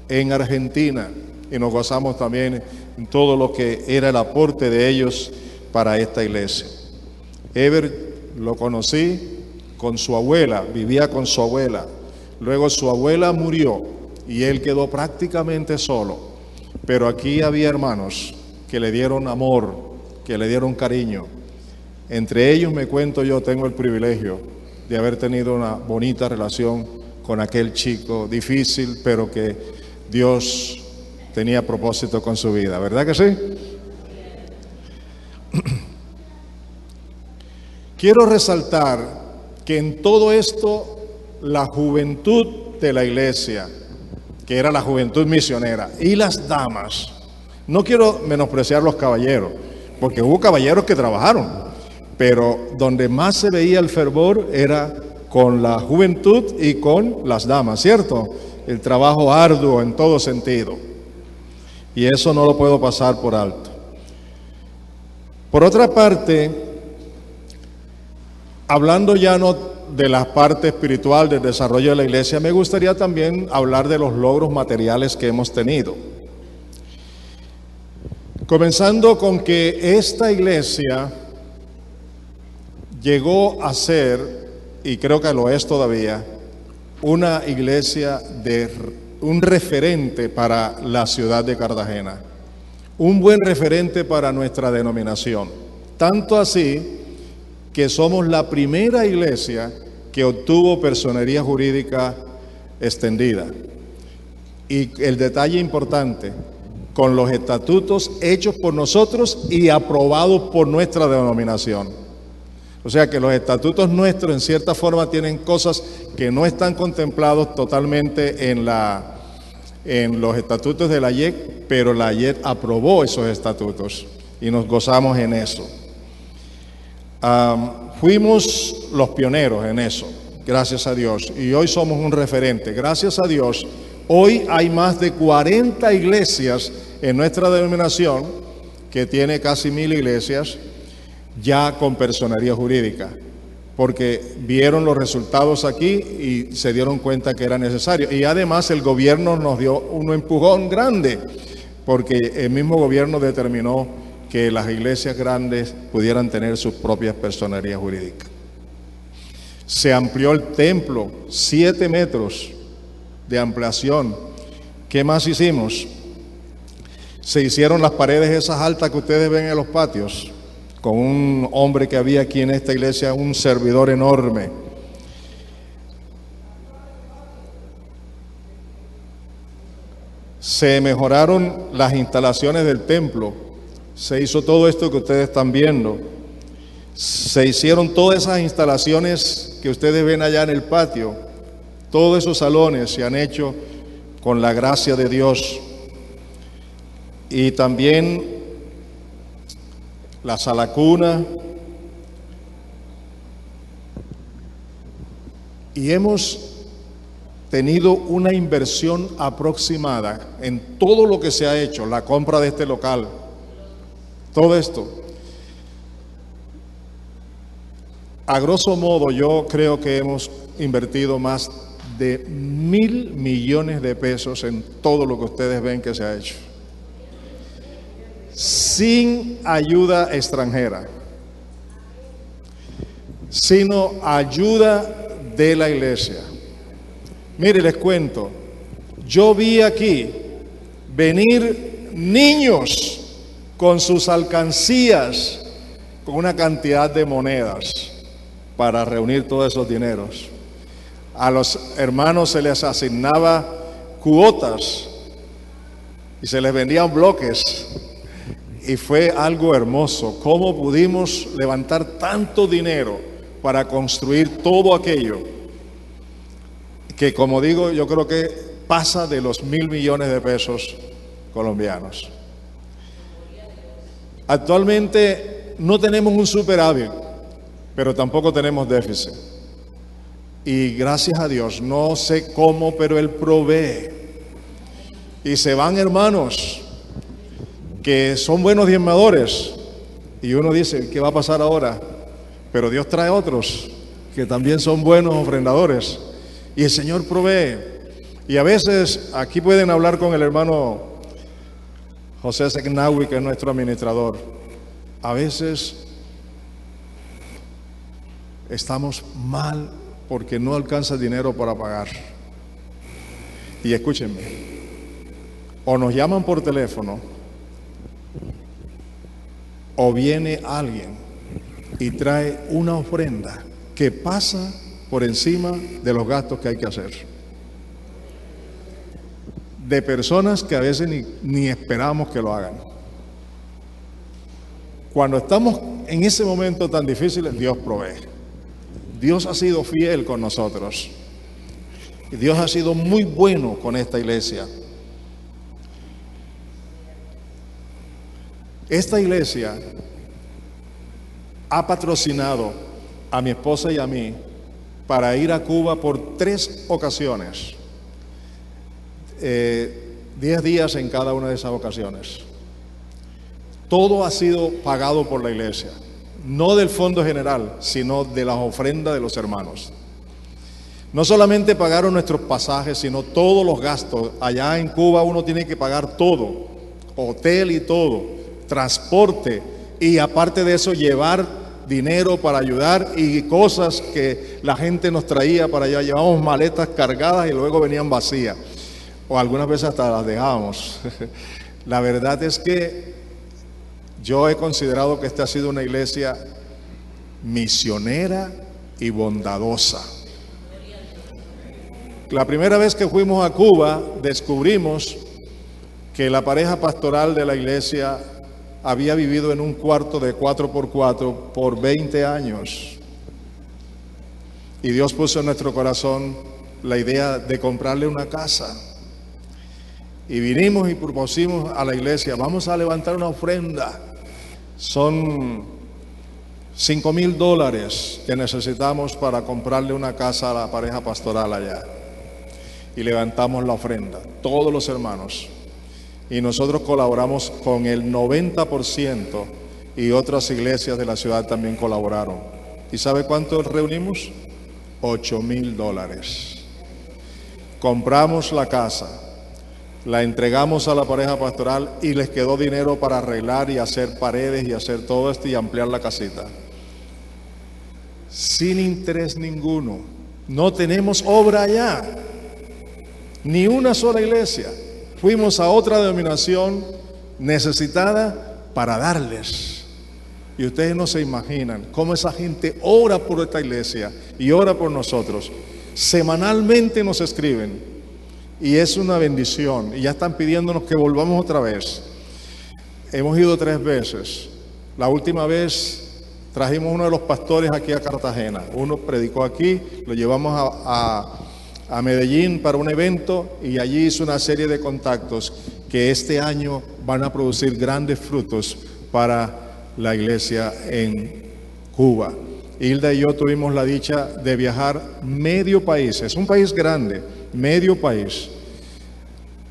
[SPEAKER 1] en Argentina. Y nos gozamos también en todo lo que era el aporte de ellos para esta iglesia. Ever lo conocí con su abuela, vivía con su abuela. Luego su abuela murió y él quedó prácticamente solo. Pero aquí había hermanos que le dieron amor, que le dieron cariño. Entre ellos me cuento yo, tengo el privilegio de haber tenido una bonita relación con aquel chico difícil, pero que Dios tenía propósito con su vida. ¿Verdad que sí? Quiero resaltar que en todo esto la juventud de la iglesia, que era la juventud misionera, y las damas, no quiero menospreciar los caballeros, porque hubo caballeros que trabajaron, pero donde más se veía el fervor era con la juventud y con las damas, ¿cierto? El trabajo arduo en todo sentido. Y eso no lo puedo pasar por alto. Por otra parte, hablando ya no de la parte espiritual del desarrollo de la iglesia, me gustaría también hablar de los logros materiales que hemos tenido. Comenzando con que esta iglesia llegó a ser, y creo que lo es todavía, una iglesia un referente para la ciudad de Cartagena, un buen referente para nuestra denominación. Tanto así que somos la primera iglesia que obtuvo personería jurídica extendida. Y el detalle importante, con los estatutos hechos por nosotros y aprobados por nuestra denominación. O sea que los estatutos nuestros en cierta forma tienen cosas que no están contemplados totalmente en los estatutos de la YEC, pero la YEC aprobó esos estatutos y nos gozamos en eso. Fuimos los pioneros en eso, gracias a Dios, y hoy somos un referente. Gracias a Dios, hoy hay más de 40 iglesias en nuestra denominación, que tiene casi 1000 iglesias, ya con personería jurídica, porque vieron los resultados aquí y se dieron cuenta que era necesario. Y además el gobierno nos dio un empujón grande, porque el mismo gobierno determinó que las iglesias grandes pudieran tener sus propias personerías jurídicas. Se amplió el templo, 7 metros de ampliación. ¿Qué más hicimos? Se hicieron las paredes esas altas que ustedes ven en los patios, con un hombre que había aquí en esta iglesia, un servidor enorme. Se mejoraron las instalaciones del templo. Se hizo todo esto que ustedes están viendo. Se hicieron todas esas instalaciones que ustedes ven allá en el patio. Todos esos salones se han hecho con la gracia de Dios. Y también la sala cuna. Y hemos tenido una inversión aproximada en todo lo que se ha hecho, la compra de este local, todo esto. A grosso modo, yo creo que hemos invertido más de 1.000 millones de pesos en todo lo que ustedes ven que se ha hecho, sin ayuda extranjera, sino ayuda de la iglesia. Mire, les cuento, yo vi aquí venir niños con sus alcancías, con una cantidad de monedas para reunir todos esos dineros. A los hermanos se les asignaba cuotas y se les vendían bloques. Y fue algo hermoso, cómo pudimos levantar tanto dinero para construir todo aquello, que como digo, yo creo que pasa de los 1.000 millones de pesos colombianos. Actualmente no tenemos un superávit, pero tampoco tenemos déficit. Y gracias a Dios, no sé cómo, pero Él provee. Y se van hermanos que son buenos diezmadores. Y uno dice, ¿qué va a pasar ahora? Pero Dios trae otros que también son buenos ofrendadores. Y el Señor provee. Y a veces aquí pueden hablar con el hermano José Segnawi, que es nuestro administrador. A veces estamos mal porque no alcanza el dinero para pagar. Y escúchenme, o nos llaman por teléfono, o viene alguien y trae una ofrenda que pasa por encima de los gastos que hay que hacer. De personas que a veces ni esperamos que lo hagan. Cuando estamos en ese momento tan difícil, Dios provee. Dios ha sido fiel con nosotros. Y Dios ha sido muy bueno con esta iglesia. Esta iglesia ha patrocinado a mi esposa y a mí para ir a Cuba por 3 ocasiones. 10 días en cada una de esas ocasiones. Todo ha sido pagado por la iglesia, no del fondo general, sino de las ofrendas de los hermanos. No solamente pagaron nuestros pasajes, sino todos los gastos. Allá en Cuba uno tiene que pagar todo, hotel y todo, transporte, y aparte de eso llevar dinero para ayudar y cosas que la gente nos traía para allá. Llevábamos maletas cargadas y luego venían vacías, o algunas veces hasta las dejábamos. La verdad es que yo he considerado que esta ha sido una iglesia misionera y bondadosa. La primera vez que fuimos a Cuba, descubrimos que la pareja pastoral de la iglesia había vivido en un cuarto de 4x4 por 20 años. Y Dios puso en nuestro corazón la idea de comprarle una casa. Y vinimos y propusimos a la iglesia, vamos a levantar una ofrenda. Son $5,000 que necesitamos para comprarle una casa a la pareja pastoral allá. Y levantamos la ofrenda, todos los hermanos. Y nosotros colaboramos con el 90% y otras iglesias de la ciudad también colaboraron. ¿Y sabe cuánto reunimos? $8,000. Compramos la casa, la entregamos a la pareja pastoral y les quedó dinero para arreglar y hacer paredes y hacer todo esto y ampliar la casita. Sin interés ninguno. No tenemos obra allá, ni una sola iglesia. Fuimos a otra denominación necesitada para darles. Y ustedes no se imaginan cómo esa gente ora por esta iglesia y ora por nosotros. Semanalmente nos escriben. Y es una bendición. Y ya están pidiéndonos que volvamos otra vez. Hemos ido 3 veces. La última vez trajimos uno de los pastores aquí a Cartagena. Uno predicó aquí, lo llevamos a Medellín para un evento y allí hizo una serie de contactos que este año van a producir grandes frutos para la iglesia en Cuba. Hilda y yo tuvimos la dicha de viajar medio país. Es un país grande, medio país,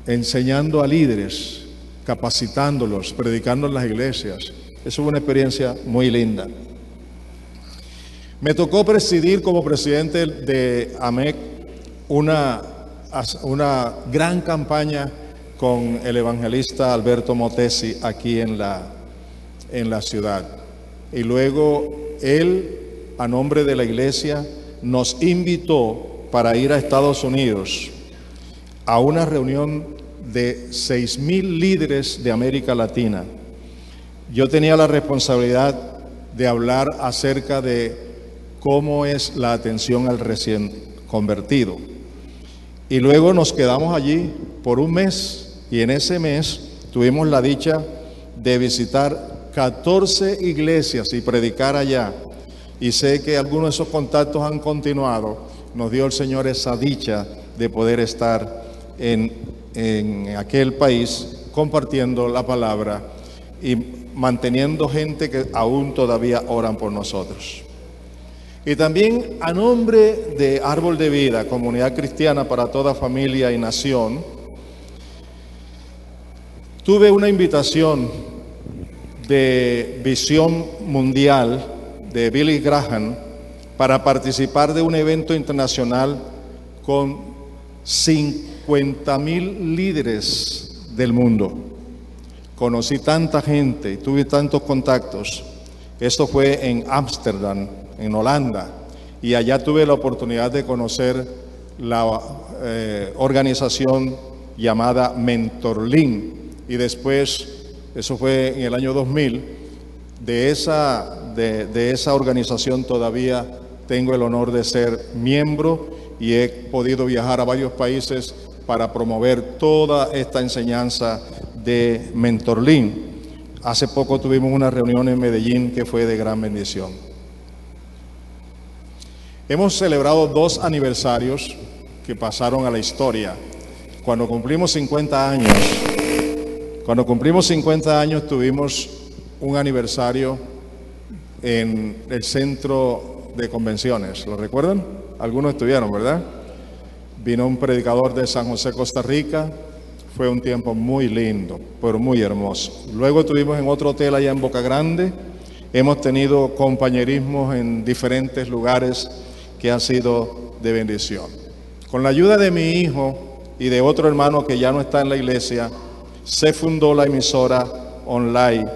[SPEAKER 1] enseñando a líderes, capacitándolos, predicando en las iglesias. Eso fue una experiencia muy linda. Me tocó presidir como presidente de AMEC una gran campaña con el evangelista Alberto Motesi aquí en la ciudad. Y luego él, a nombre de la iglesia, nos invitó para ir a Estados Unidos a una reunión de 6,000 líderes de América Latina. Yo tenía la responsabilidad de hablar acerca de cómo es la atención al recién convertido. Y luego nos quedamos allí por un mes y en ese mes tuvimos la dicha de visitar 14 iglesias y predicar allá. Y sé que algunos de esos contactos han continuado. Nos dio el Señor esa dicha de poder estar en aquel país, compartiendo la palabra y manteniendo gente que aún todavía oran por nosotros. Y también a nombre de Árbol de Vida, Comunidad Cristiana para toda familia y nación, tuve una invitación de Visión Mundial de Billy Graham para participar de un evento internacional con 50,000 líderes del mundo. Conocí tanta gente, tuve tantos contactos. Esto fue en Ámsterdam, en Holanda, y allá tuve la oportunidad de conocer la organización llamada Mentorlin, y después, eso fue en el año 2000, de esa organización todavía tengo el honor de ser miembro y he podido viajar a varios países para promover toda esta enseñanza de Mentorlin. Hace poco tuvimos una reunión en Medellín que fue de gran bendición. Hemos celebrado 2 aniversarios que pasaron a la historia. Cuando cumplimos 50 años tuvimos un aniversario en el centro de convenciones. ¿Lo recuerdan? Algunos estuvieron, ¿verdad? Vino un predicador de San José, Costa Rica. Fue un tiempo muy lindo, pero muy hermoso. Luego estuvimos en otro hotel allá en Boca Grande. Hemos tenido compañerismos en diferentes lugares que han sido de bendición. Con la ayuda de mi hijo y de otro hermano que ya no está en la iglesia, se fundó la emisora online,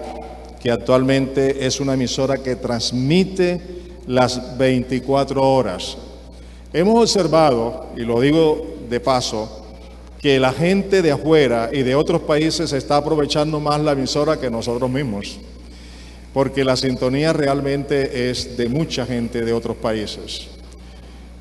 [SPEAKER 1] que actualmente es una emisora que transmite las 24 horas. Hemos observado, y lo digo de paso, que la gente de afuera y de otros países está aprovechando más la emisora que nosotros mismos, porque la sintonía realmente es de mucha gente de otros países.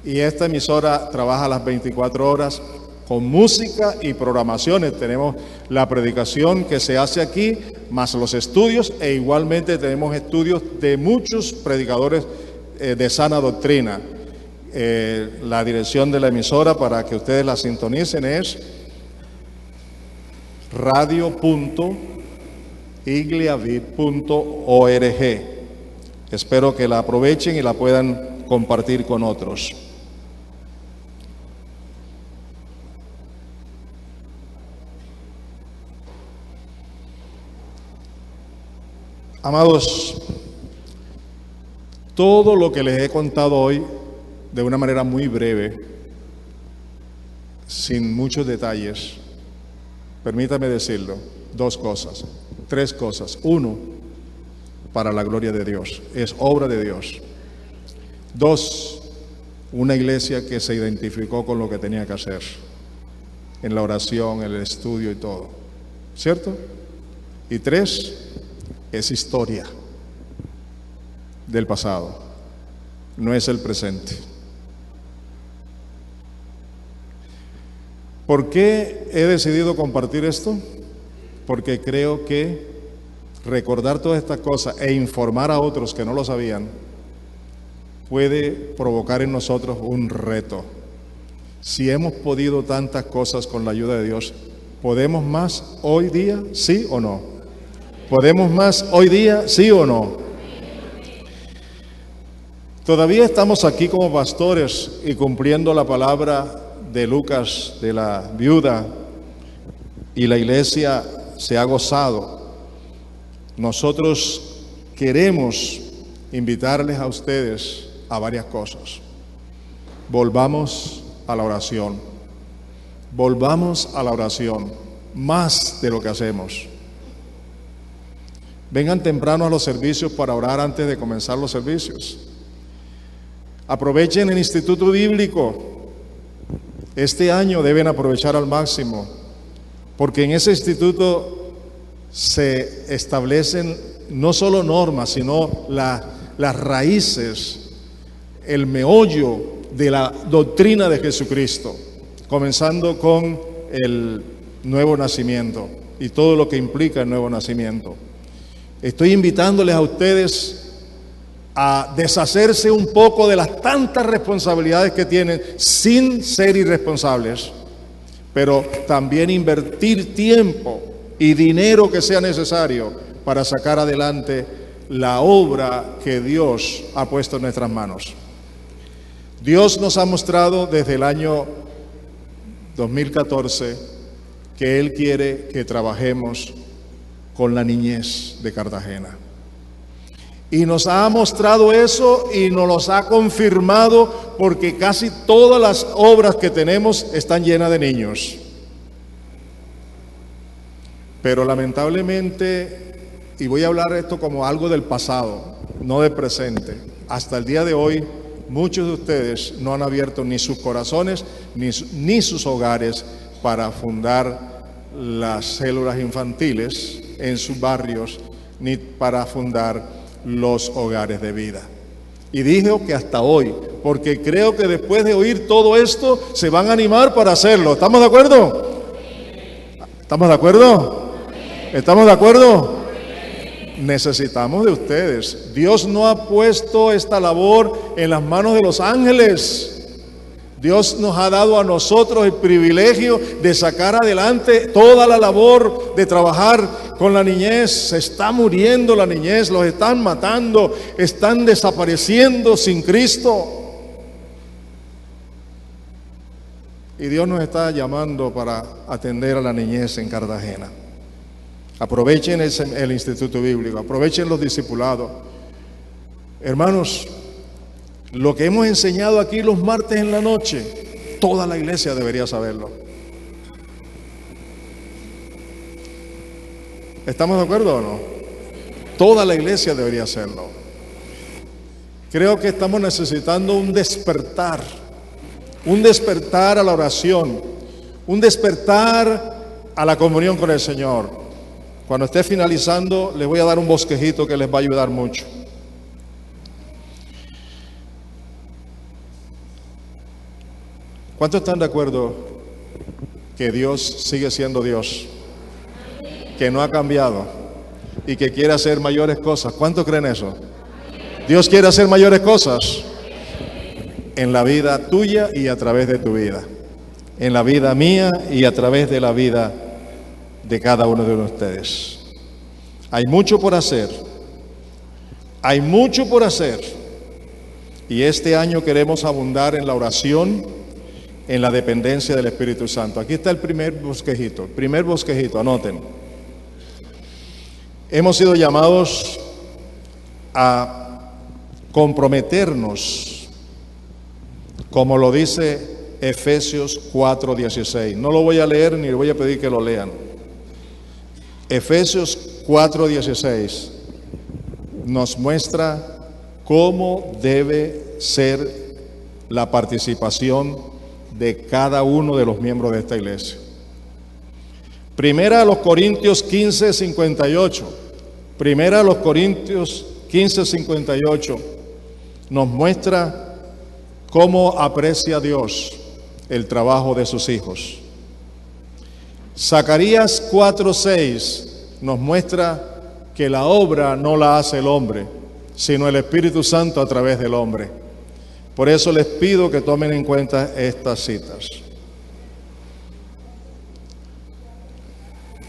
[SPEAKER 1] Y esta emisora trabaja las 24 horas con música y programaciones. Tenemos la predicación que se hace aquí, más los estudios, e igualmente tenemos estudios de muchos predicadores de sana doctrina. La dirección de la emisora para que ustedes la sintonicen es radio.igliavid.org. Espero que la aprovechen y la puedan compartir con otros. Amados, todo lo que les he contado hoy de una manera muy breve, sin muchos detalles, permítame decirlo, 2 cosas, 3 cosas. 1, para la gloria de Dios, es obra de Dios. 2, una iglesia que se identificó con lo que tenía que hacer, en la oración, en el estudio y todo, ¿cierto? Y 3, es historia del pasado, no es el presente. ¿Por qué he decidido compartir esto? Porque creo que recordar todas estas cosas e informar a otros que no lo sabían puede provocar en nosotros un reto. Si hemos podido tantas cosas con la ayuda de Dios, ¿podemos más hoy día? ¿Sí o no? ¿Podemos más hoy día? ¿Sí o no? Todavía estamos aquí como pastores y cumpliendo la palabra de Lucas, de la viuda, y la iglesia se ha gozado. Nosotros queremos invitarles a ustedes a varias cosas. Volvamos a la oración. Volvamos a la oración, más de lo que hacemos. Vengan temprano a los servicios para orar antes de comenzar los servicios. Aprovechen el Instituto Bíblico. Este año deben aprovechar al máximo, porque en ese instituto se establecen no solo normas, sino las raíces, el meollo de la doctrina de Jesucristo, comenzando con el nuevo nacimiento y todo lo que implica el nuevo nacimiento. Estoy invitándoles a ustedes a deshacerse un poco de las tantas responsabilidades que tienen sin ser irresponsables, pero también invertir tiempo y dinero que sea necesario para sacar adelante la obra que Dios ha puesto en nuestras manos. Dios nos ha mostrado desde el año 2014 que Él quiere que trabajemos con la niñez de Cartagena. Y nos ha mostrado eso y nos los ha confirmado, porque casi todas las obras que tenemos están llenas de niños. Pero lamentablemente, y voy a hablar esto como algo del pasado, no del presente, hasta el día de hoy, muchos de ustedes no han abierto ni sus corazones ni sus hogares para fundar las células infantiles en sus barrios, ni para fundar los hogares de vida. Y dijo que hasta hoy, porque creo que después de oír todo esto se van a animar para hacerlo. ¿Estamos de acuerdo? ¿Estamos de acuerdo? ¿Estamos de acuerdo? Necesitamos de ustedes. Dios no ha puesto esta labor en las manos de los ángeles. Dios nos ha dado a nosotros el privilegio de sacar adelante toda la labor de trabajar con la niñez. Se está muriendo la niñez, los están matando, están desapareciendo sin Cristo. Y Dios nos está llamando para atender a la niñez en Cartagena. Aprovechen el Instituto Bíblico, aprovechen los discipulados. Hermanos, lo que hemos enseñado aquí los martes en la noche, toda la iglesia debería saberlo. ¿Estamos de acuerdo o no? Toda la iglesia debería hacerlo. Creo que estamos necesitando un despertar a la oración, un despertar a la comunión con el Señor. Cuando esté finalizando, les voy a dar un bosquejito que les va a ayudar mucho. ¿Cuántos están de acuerdo que Dios sigue siendo Dios? Que no ha cambiado y que quiere hacer mayores cosas. ¿Cuántos creen eso? Dios quiere hacer mayores cosas en la vida tuya y a través de tu vida, en la vida mía y a través de la vida de cada uno de ustedes. Hay mucho por hacer, hay mucho por hacer, y este año queremos abundar en la oración, en la dependencia del Espíritu Santo. Aquí está el primer bosquejito, anoten. Hemos sido llamados a comprometernos, como lo dice Efesios 4:16. No lo voy a leer ni le voy a pedir que lo lean. Efesios 4:16 nos muestra cómo debe ser la participación de cada uno de los miembros de esta iglesia. Primera a los Corintios 15:58. Primera a los Corintios 15:58 nos muestra cómo aprecia Dios el trabajo de sus hijos. Zacarías 4:6 nos muestra que la obra no la hace el hombre, sino el Espíritu Santo a través del hombre. Por eso les pido que tomen en cuenta estas citas.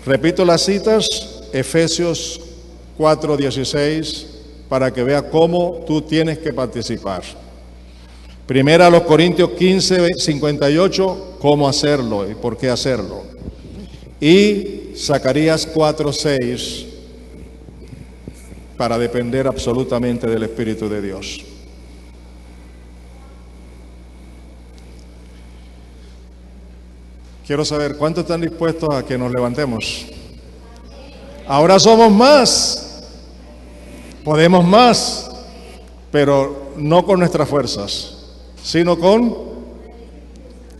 [SPEAKER 1] Repito las citas, Efesios 4:16, para que vea cómo tú tienes que participar. Primera a los Corintios 15:58, cómo hacerlo y por qué hacerlo. Y Zacarías 4:6, para depender absolutamente del Espíritu de Dios. Quiero saber, ¿cuántos están dispuestos a que nos levantemos? Ahora somos más, podemos más, pero no con nuestras fuerzas, sino con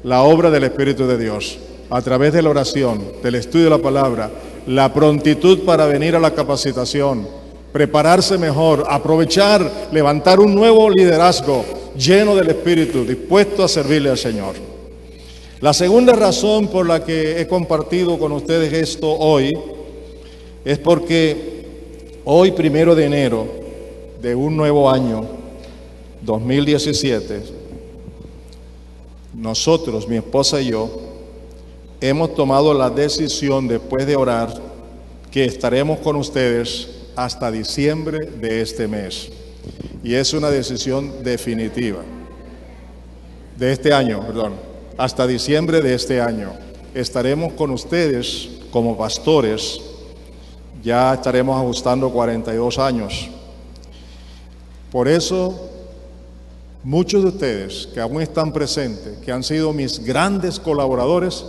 [SPEAKER 1] la obra del Espíritu de Dios, a través de la oración, del estudio de la palabra, la prontitud para venir a la capacitación, prepararse mejor, aprovechar, levantar un nuevo liderazgo lleno del Espíritu, dispuesto a servirle al Señor. La segunda razón por la que he compartido con ustedes esto hoy es porque hoy, 1 de enero de un nuevo año, 2017, nosotros, mi esposa y yo, hemos tomado la decisión, después de orar, que estaremos con ustedes hasta diciembre de este mes. Y es una decisión definitiva. De este año, perdón. Hasta diciembre de este año. Estaremos con ustedes como pastores. Ya estaremos ajustando 42 años. Por eso, muchos de ustedes que aún están presentes, que han sido mis grandes colaboradores,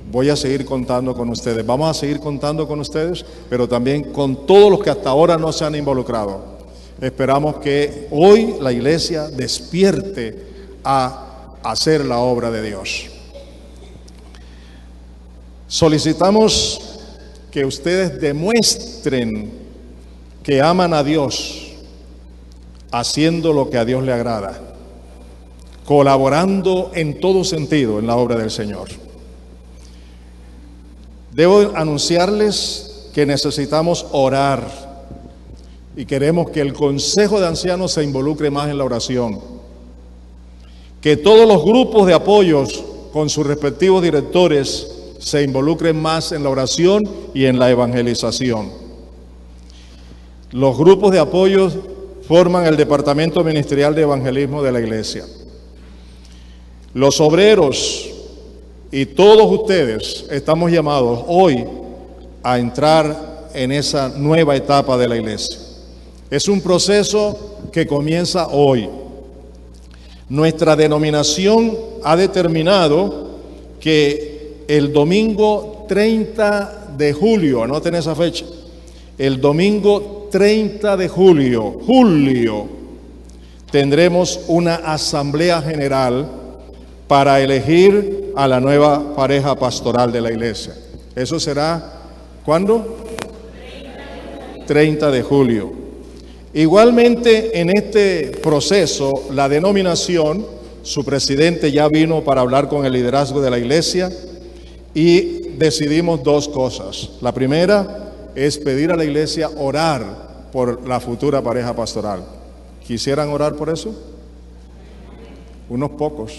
[SPEAKER 1] voy a seguir contando con ustedes. Vamos a seguir contando con ustedes, pero también con todos los que hasta ahora no se han involucrado. Esperamos que hoy la iglesia despierte a hacer la obra de Dios. Solicitamos que ustedes demuestren que aman a Dios haciendo lo que a Dios le agrada, colaborando en todo sentido en la obra del Señor. Debo anunciarles que necesitamos orar y queremos que el Consejo de Ancianos se involucre más en la oración, que todos los grupos de apoyos con sus respectivos directores se involucren más en la oración y en la evangelización. Los grupos de apoyo forman el Departamento Ministerial de Evangelismo de la Iglesia. Los obreros y todos ustedes estamos llamados hoy a entrar en esa nueva etapa de la iglesia. Es un proceso que comienza hoy. Nuestra denominación ha determinado que el domingo 30 de julio, anoten esa fecha, el domingo 30 de julio, tendremos una asamblea general para elegir a la nueva pareja pastoral de la iglesia. Eso será, ¿cuándo? 30 de julio. Igualmente, en este proceso, la denominación, su presidente ya vino para hablar con el liderazgo de la iglesia y decidimos dos cosas. La primera es pedir a la iglesia orar por la futura pareja pastoral. ¿Quisieran orar por eso? Unos pocos.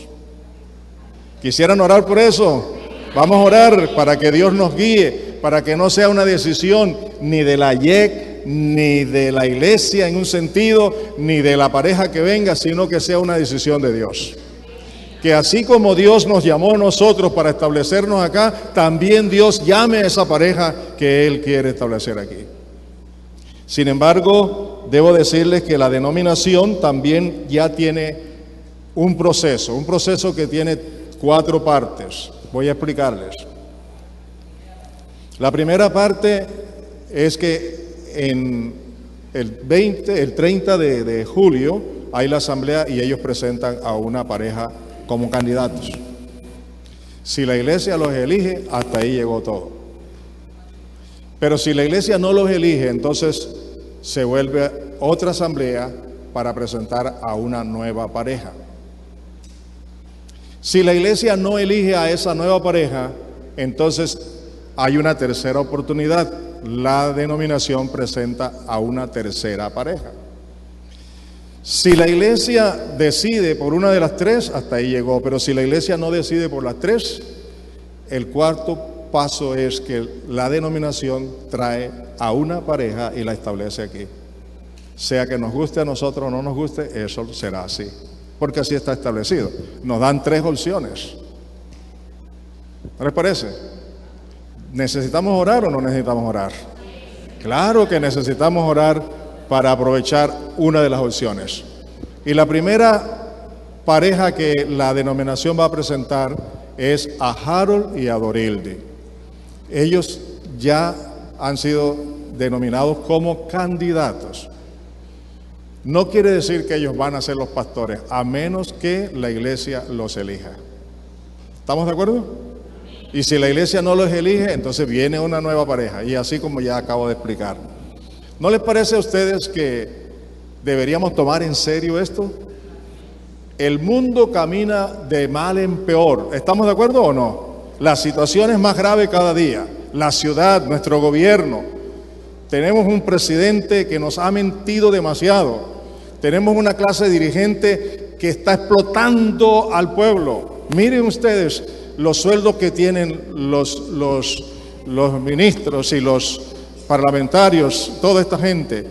[SPEAKER 1] ¿Quisieran orar por eso? Vamos a orar para que Dios nos guíe, para que no sea una decisión ni de la YEC, ni de la iglesia en un sentido, ni de la pareja que venga, sino que sea una decisión de Dios. Que así como Dios nos llamó a nosotros para establecernos acá, también Dios llame a esa pareja que Él quiere establecer aquí. Sin embargo, debo decirles que la denominación también ya tiene un proceso que tiene 4 partes. Voy a explicarles. La primera parte es que en el 30 de julio hay la asamblea y ellos presentan a una pareja como candidatos. Si la iglesia los elige, hasta ahí llegó todo. Pero si la iglesia no los elige, entonces se vuelve otra asamblea para presentar a una nueva pareja. Si la iglesia no elige a esa nueva pareja, entonces hay una tercera oportunidad. La denominación presenta a una tercera pareja. Si la iglesia decide por una de las 3, hasta ahí llegó. Pero si la iglesia no decide por las 3, el cuarto paso es que la denominación trae a una pareja y la establece aquí. Sea que nos guste a nosotros o no nos guste, eso será así. Porque así está establecido. Nos dan 3 opciones. ¿No les parece? ¿Necesitamos orar o no necesitamos orar? Claro que necesitamos orar para aprovechar una de las opciones. Y la primera pareja que la denominación va a presentar es a Harold y a Dorilde. Ellos ya han sido denominados como candidatos. No quiere decir que ellos van a ser los pastores, a menos que la iglesia los elija. ¿Estamos de acuerdo? Y si la iglesia no los elige, entonces viene una nueva pareja, y así como ya acabo de explicar. ¿No les parece a ustedes que deberíamos tomar en serio esto? El mundo camina de mal en peor. ¿Estamos de acuerdo o no? La situación es más grave cada día. La ciudad, nuestro gobierno. Tenemos un presidente que nos ha mentido demasiado. Tenemos una clase dirigente que está explotando al pueblo. Miren ustedes, los sueldos que tienen los ministros y los parlamentarios, toda esta gente,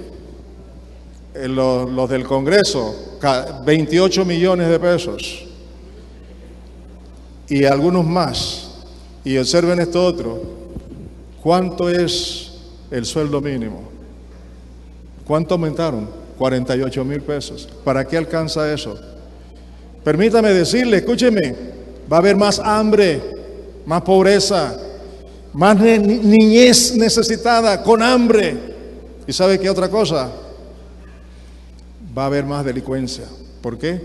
[SPEAKER 1] los del Congreso, 28 millones de pesos, y algunos más, y observen esto otro, ¿cuánto es el sueldo mínimo? ¿Cuánto aumentaron? 48,000 pesos. ¿Para qué alcanza eso? Permítame decirle, escúcheme, va a haber más hambre, más pobreza, más niñez necesitada, con hambre. ¿Y sabe qué otra cosa? Va a haber más delincuencia. ¿Por qué?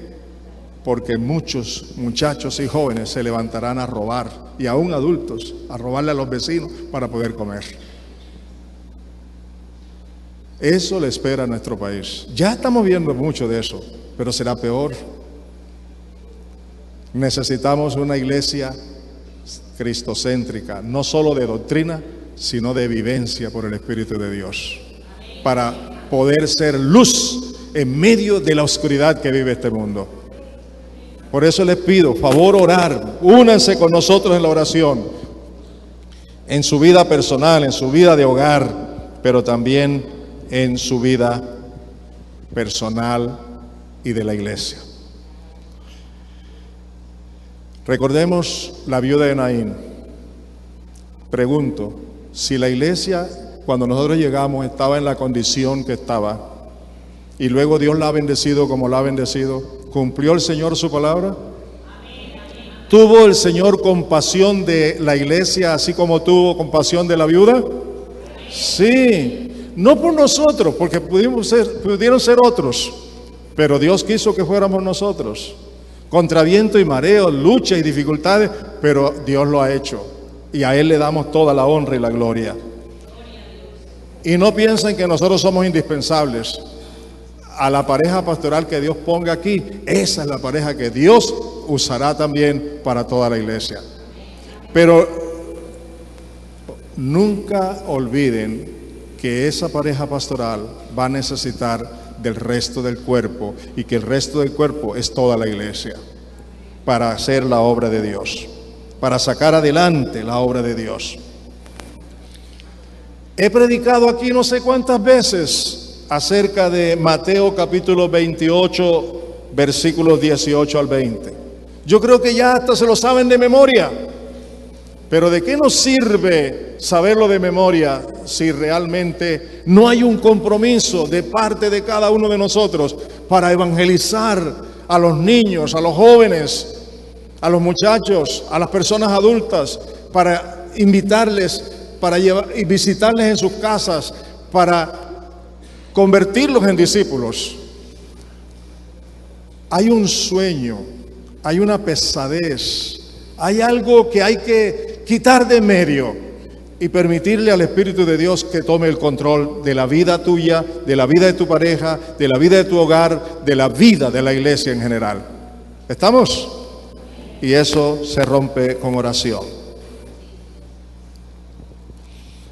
[SPEAKER 1] Porque muchos muchachos y jóvenes se levantarán a robar, y aún adultos, a robarle a los vecinos para poder comer. Eso le espera a nuestro país. Ya estamos viendo mucho de eso, pero será peor. Necesitamos una iglesia cristocéntrica, no solo de doctrina, sino de vivencia por el Espíritu de Dios, para poder ser luz en medio de la oscuridad que vive este mundo. Por eso les pido, favor, orar, únanse con nosotros en la oración, en su vida personal, en su vida de hogar, pero también en su vida personal y de la iglesia. Recordemos la viuda de Naín. Pregunto, si la iglesia, cuando nosotros llegamos, estaba en la condición que estaba, y luego Dios la ha bendecido como la ha bendecido, ¿cumplió el Señor su palabra? ¿Tuvo el Señor compasión de la iglesia así como tuvo compasión de la viuda? Sí. No por nosotros, porque pudieron ser otros, pero Dios quiso que fuéramos nosotros. Contra viento y mareo, lucha y dificultades, pero Dios lo ha hecho. Y a Él le damos toda la honra y la gloria. Y no piensen que nosotros somos indispensables. A la pareja pastoral que Dios ponga aquí, esa es la pareja que Dios usará también para toda la iglesia. Pero nunca olviden que esa pareja pastoral va a necesitar del resto del cuerpo, y que el resto del cuerpo es toda la iglesia, para hacer la obra de Dios, para sacar adelante la obra de Dios. He predicado aquí no sé cuántas veces acerca de Mateo capítulo 28, versículos 18 al 20. Yo creo que ya hasta se lo saben de memoria. Pero ¿de qué nos sirve saberlo de memoria si realmente no hay un compromiso de parte de cada uno de nosotros para evangelizar a los niños, a los jóvenes, a los muchachos, a las personas adultas, para invitarles, para llevar y visitarles en sus casas, para convertirlos en discípulos? Hay un sueño, hay una pesadez, hay algo que hay que quitar de medio y permitirle al Espíritu de Dios que tome el control de la vida tuya, de la vida de tu pareja, de la vida de tu hogar, de la vida de la iglesia en general. ¿Estamos? Y eso se rompe con oración.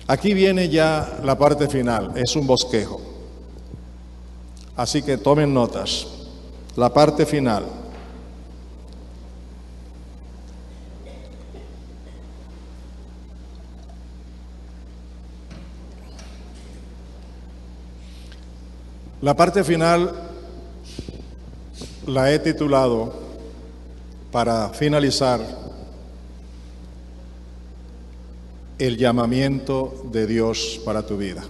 [SPEAKER 1] Aquí viene ya la parte final, es un bosquejo. Así que tomen notas. La parte final. La parte final la he titulado, para finalizar, el llamamiento de Dios para tu vida.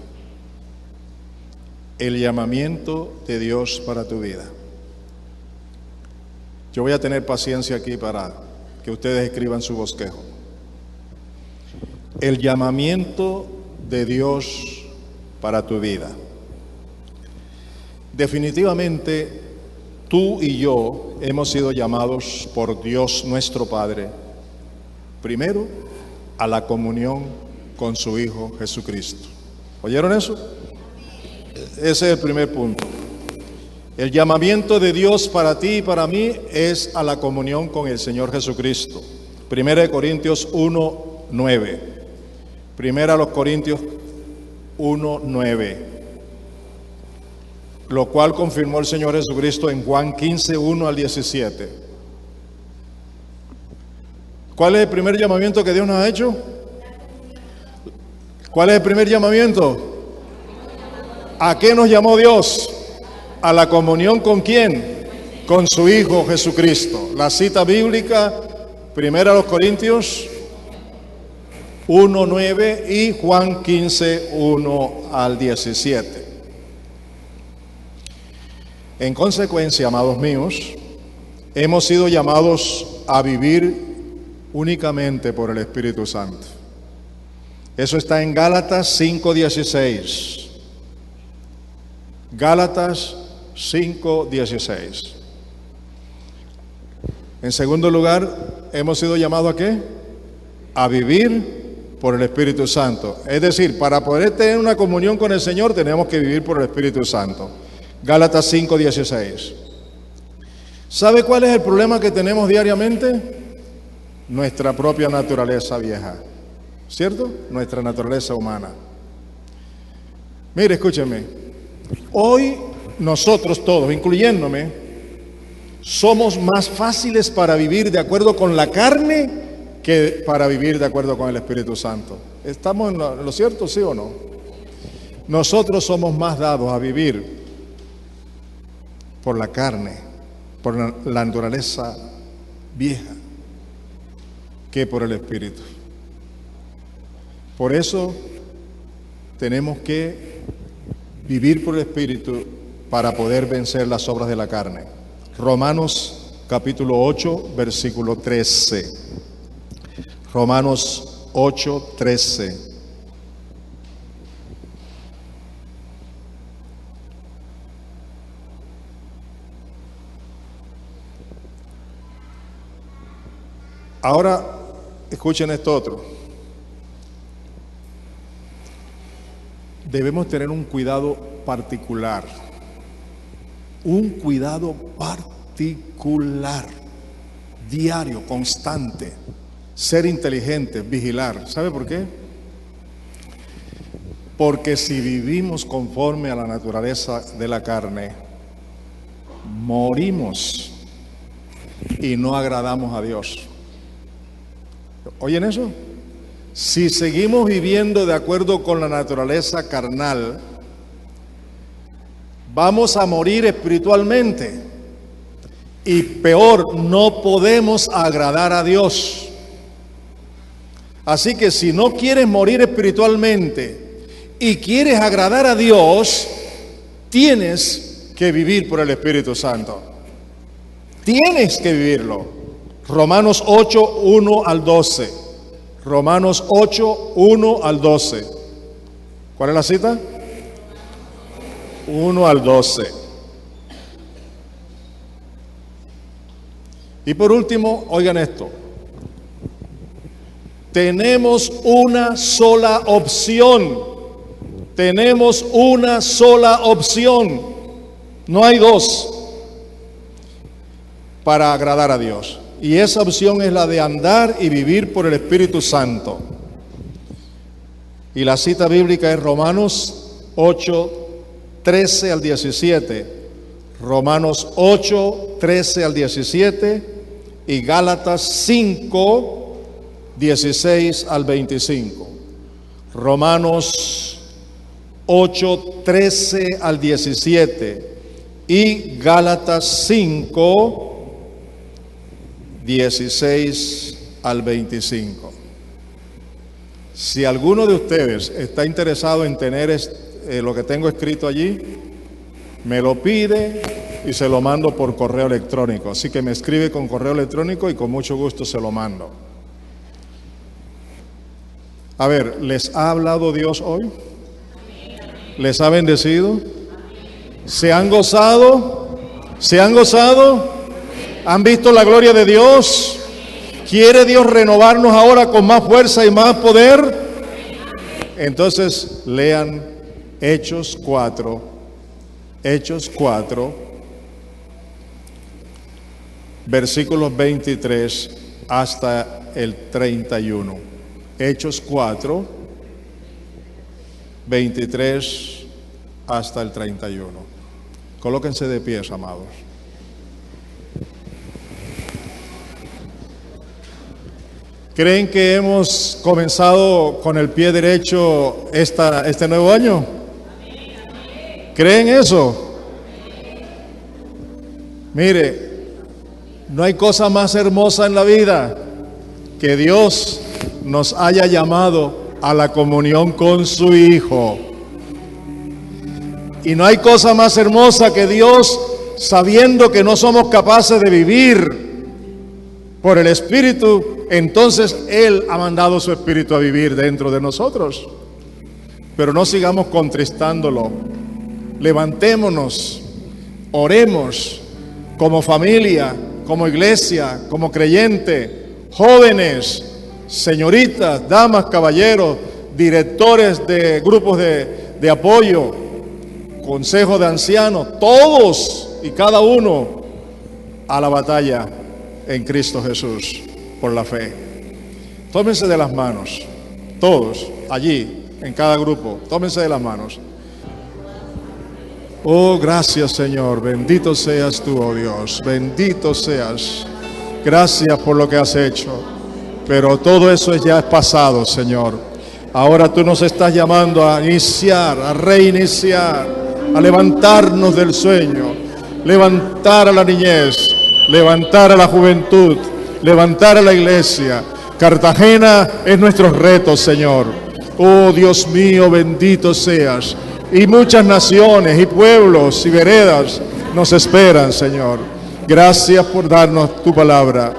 [SPEAKER 1] El llamamiento de Dios para tu vida. Yo voy a tener paciencia aquí para que ustedes escriban su bosquejo. El llamamiento de Dios para tu vida. Definitivamente, tú y yo hemos sido llamados por Dios nuestro Padre, primero, a la comunión con su Hijo Jesucristo. ¿Oyeron eso? Ese es el primer punto. El llamamiento de Dios para ti y para mí es a la comunión con el Señor Jesucristo. 1 Corintios 1:9. 1 Corintios 1:9. Lo cual confirmó el Señor Jesucristo en Juan 15:1 al 17. ¿Cuál es el primer llamamiento que Dios nos ha hecho? ¿Cuál es el primer llamamiento? ¿A qué nos llamó Dios? A la comunión ¿con quién? Con su Hijo Jesucristo. La cita bíblica, 1 Corintios 1:9 y Juan 15:1-17. En consecuencia, amados míos, hemos sido llamados a vivir únicamente por el Espíritu Santo. Eso está en Gálatas 5:16. Gálatas 5:16. En segundo lugar, hemos sido llamados ¿a qué? A vivir por el Espíritu Santo. Es decir, para poder tener una comunión con el Señor tenemos que vivir por el Espíritu Santo. Gálatas 5:16. ¿Sabe cuál es el problema que tenemos diariamente? Nuestra propia naturaleza vieja, ¿cierto? Nuestra naturaleza humana. Mire, escúcheme. Hoy nosotros todos, incluyéndome, somos más fáciles para vivir de acuerdo con la carne que para vivir de acuerdo con el Espíritu Santo. ¿Estamos en lo cierto, sí o no? Nosotros somos más dados a vivir por la carne, por la naturaleza vieja, que por el Espíritu. Por eso tenemos que vivir por el Espíritu para poder vencer las obras de la carne. Romanos capítulo 8, versículo 13. Romanos 8, 13. Ahora, escuchen esto otro. Debemos tener un cuidado particular. Un cuidado particular, diario, constante. Ser inteligentes, vigilar. ¿Sabe por qué? Porque si vivimos conforme a la naturaleza de la carne, morimos y no agradamos a Dios. ¿Oyen eso? Si seguimos viviendo de acuerdo con la naturaleza carnal, vamos a morir espiritualmente. Y peor, no podemos agradar a Dios. Así que si no quieres morir espiritualmente y quieres agradar a Dios, tienes que vivir por el Espíritu Santo. Tienes que vivirlo. Romanos 8, 1-12. Romanos 8, 1-12. ¿Cuál es la cita? 1-12. Y por último, oigan esto. Tenemos una sola opción. Tenemos una sola opción. No hay dos para agradar a Dios. Y esa opción es la de andar y vivir por el Espíritu Santo. Y la cita bíblica es Romanos 8, 13-17. Romanos 8, 13-17 y Gálatas 5, 16-25. Romanos 8, 13-17 y Gálatas 5, 16-25. Si alguno de ustedes está interesado en tener lo que tengo escrito allí, me lo pide y se lo mando por correo electrónico. Así que me escribe con correo electrónico y con mucho gusto se lo mando. A ver, ¿les ha hablado Dios hoy? ¿Les ha bendecido? ¿Se han gozado? ¿Se han gozado? ¿Han visto la gloria de Dios? ¿Quiere Dios renovarnos ahora con más fuerza y más poder? Entonces lean Hechos 4, versículos 23 hasta el 31. Hechos 4, 23 hasta el 31. Colóquense de pies, amados. ¿Creen que hemos comenzado con el pie derecho este nuevo año? ¿Creen eso? Mire, no hay cosa más hermosa en la vida que Dios nos haya llamado a la comunión con su Hijo. Y no hay cosa más hermosa que Dios, sabiendo que no somos capaces de vivir por el Espíritu, entonces Él ha mandado su Espíritu a vivir dentro de nosotros. Pero no sigamos contristándolo. Levantémonos, oremos como familia, como iglesia, como creyente, jóvenes, señoritas, damas, caballeros, directores de grupos de apoyo, consejo de ancianos, todos y cada uno a la batalla en Cristo Jesús por la fe. Tómense de las manos, todos allí, en cada grupo, tómense de las manos. Oh, gracias, Señor, bendito seas tú, oh Dios, bendito seas. Gracias por lo que has hecho, pero todo eso ya es pasado, Señor. Ahora tú nos estás llamando a iniciar, a reiniciar, a levantarnos del sueño, levantar a la niñez, levantar a la juventud, levantar a la iglesia. Cartagena es nuestro reto, Señor. Oh, Dios mío, bendito seas. Y muchas naciones y pueblos y veredas nos esperan, Señor. Gracias por darnos tu palabra.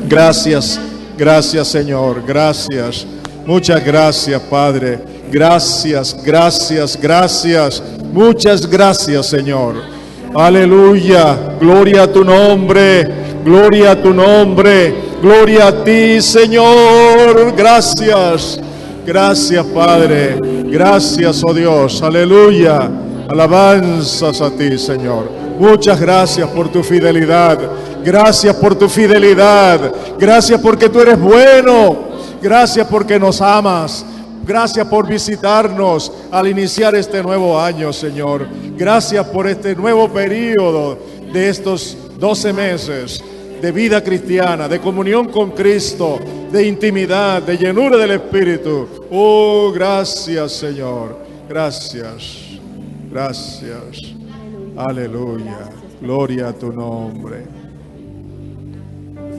[SPEAKER 1] Gracias, gracias, Señor, gracias. Muchas gracias, Padre. Gracias, gracias, gracias. Muchas gracias, Señor. Aleluya. Gloria a tu nombre. Gloria a tu nombre. Gloria a ti, Señor. Gracias. Gracias, Padre. Gracias, oh Dios. Aleluya. Alabanzas a ti, Señor. Muchas gracias por tu fidelidad. Gracias por tu fidelidad. Gracias porque tú eres bueno. Gracias porque nos amas. Gracias por visitarnos al iniciar este nuevo año, Señor. Gracias por este nuevo periodo de estos 12 meses de vida cristiana, de comunión con Cristo, de intimidad, de llenura del Espíritu. Oh, gracias, Señor. Gracias. Gracias. Aleluya. Gloria a tu nombre.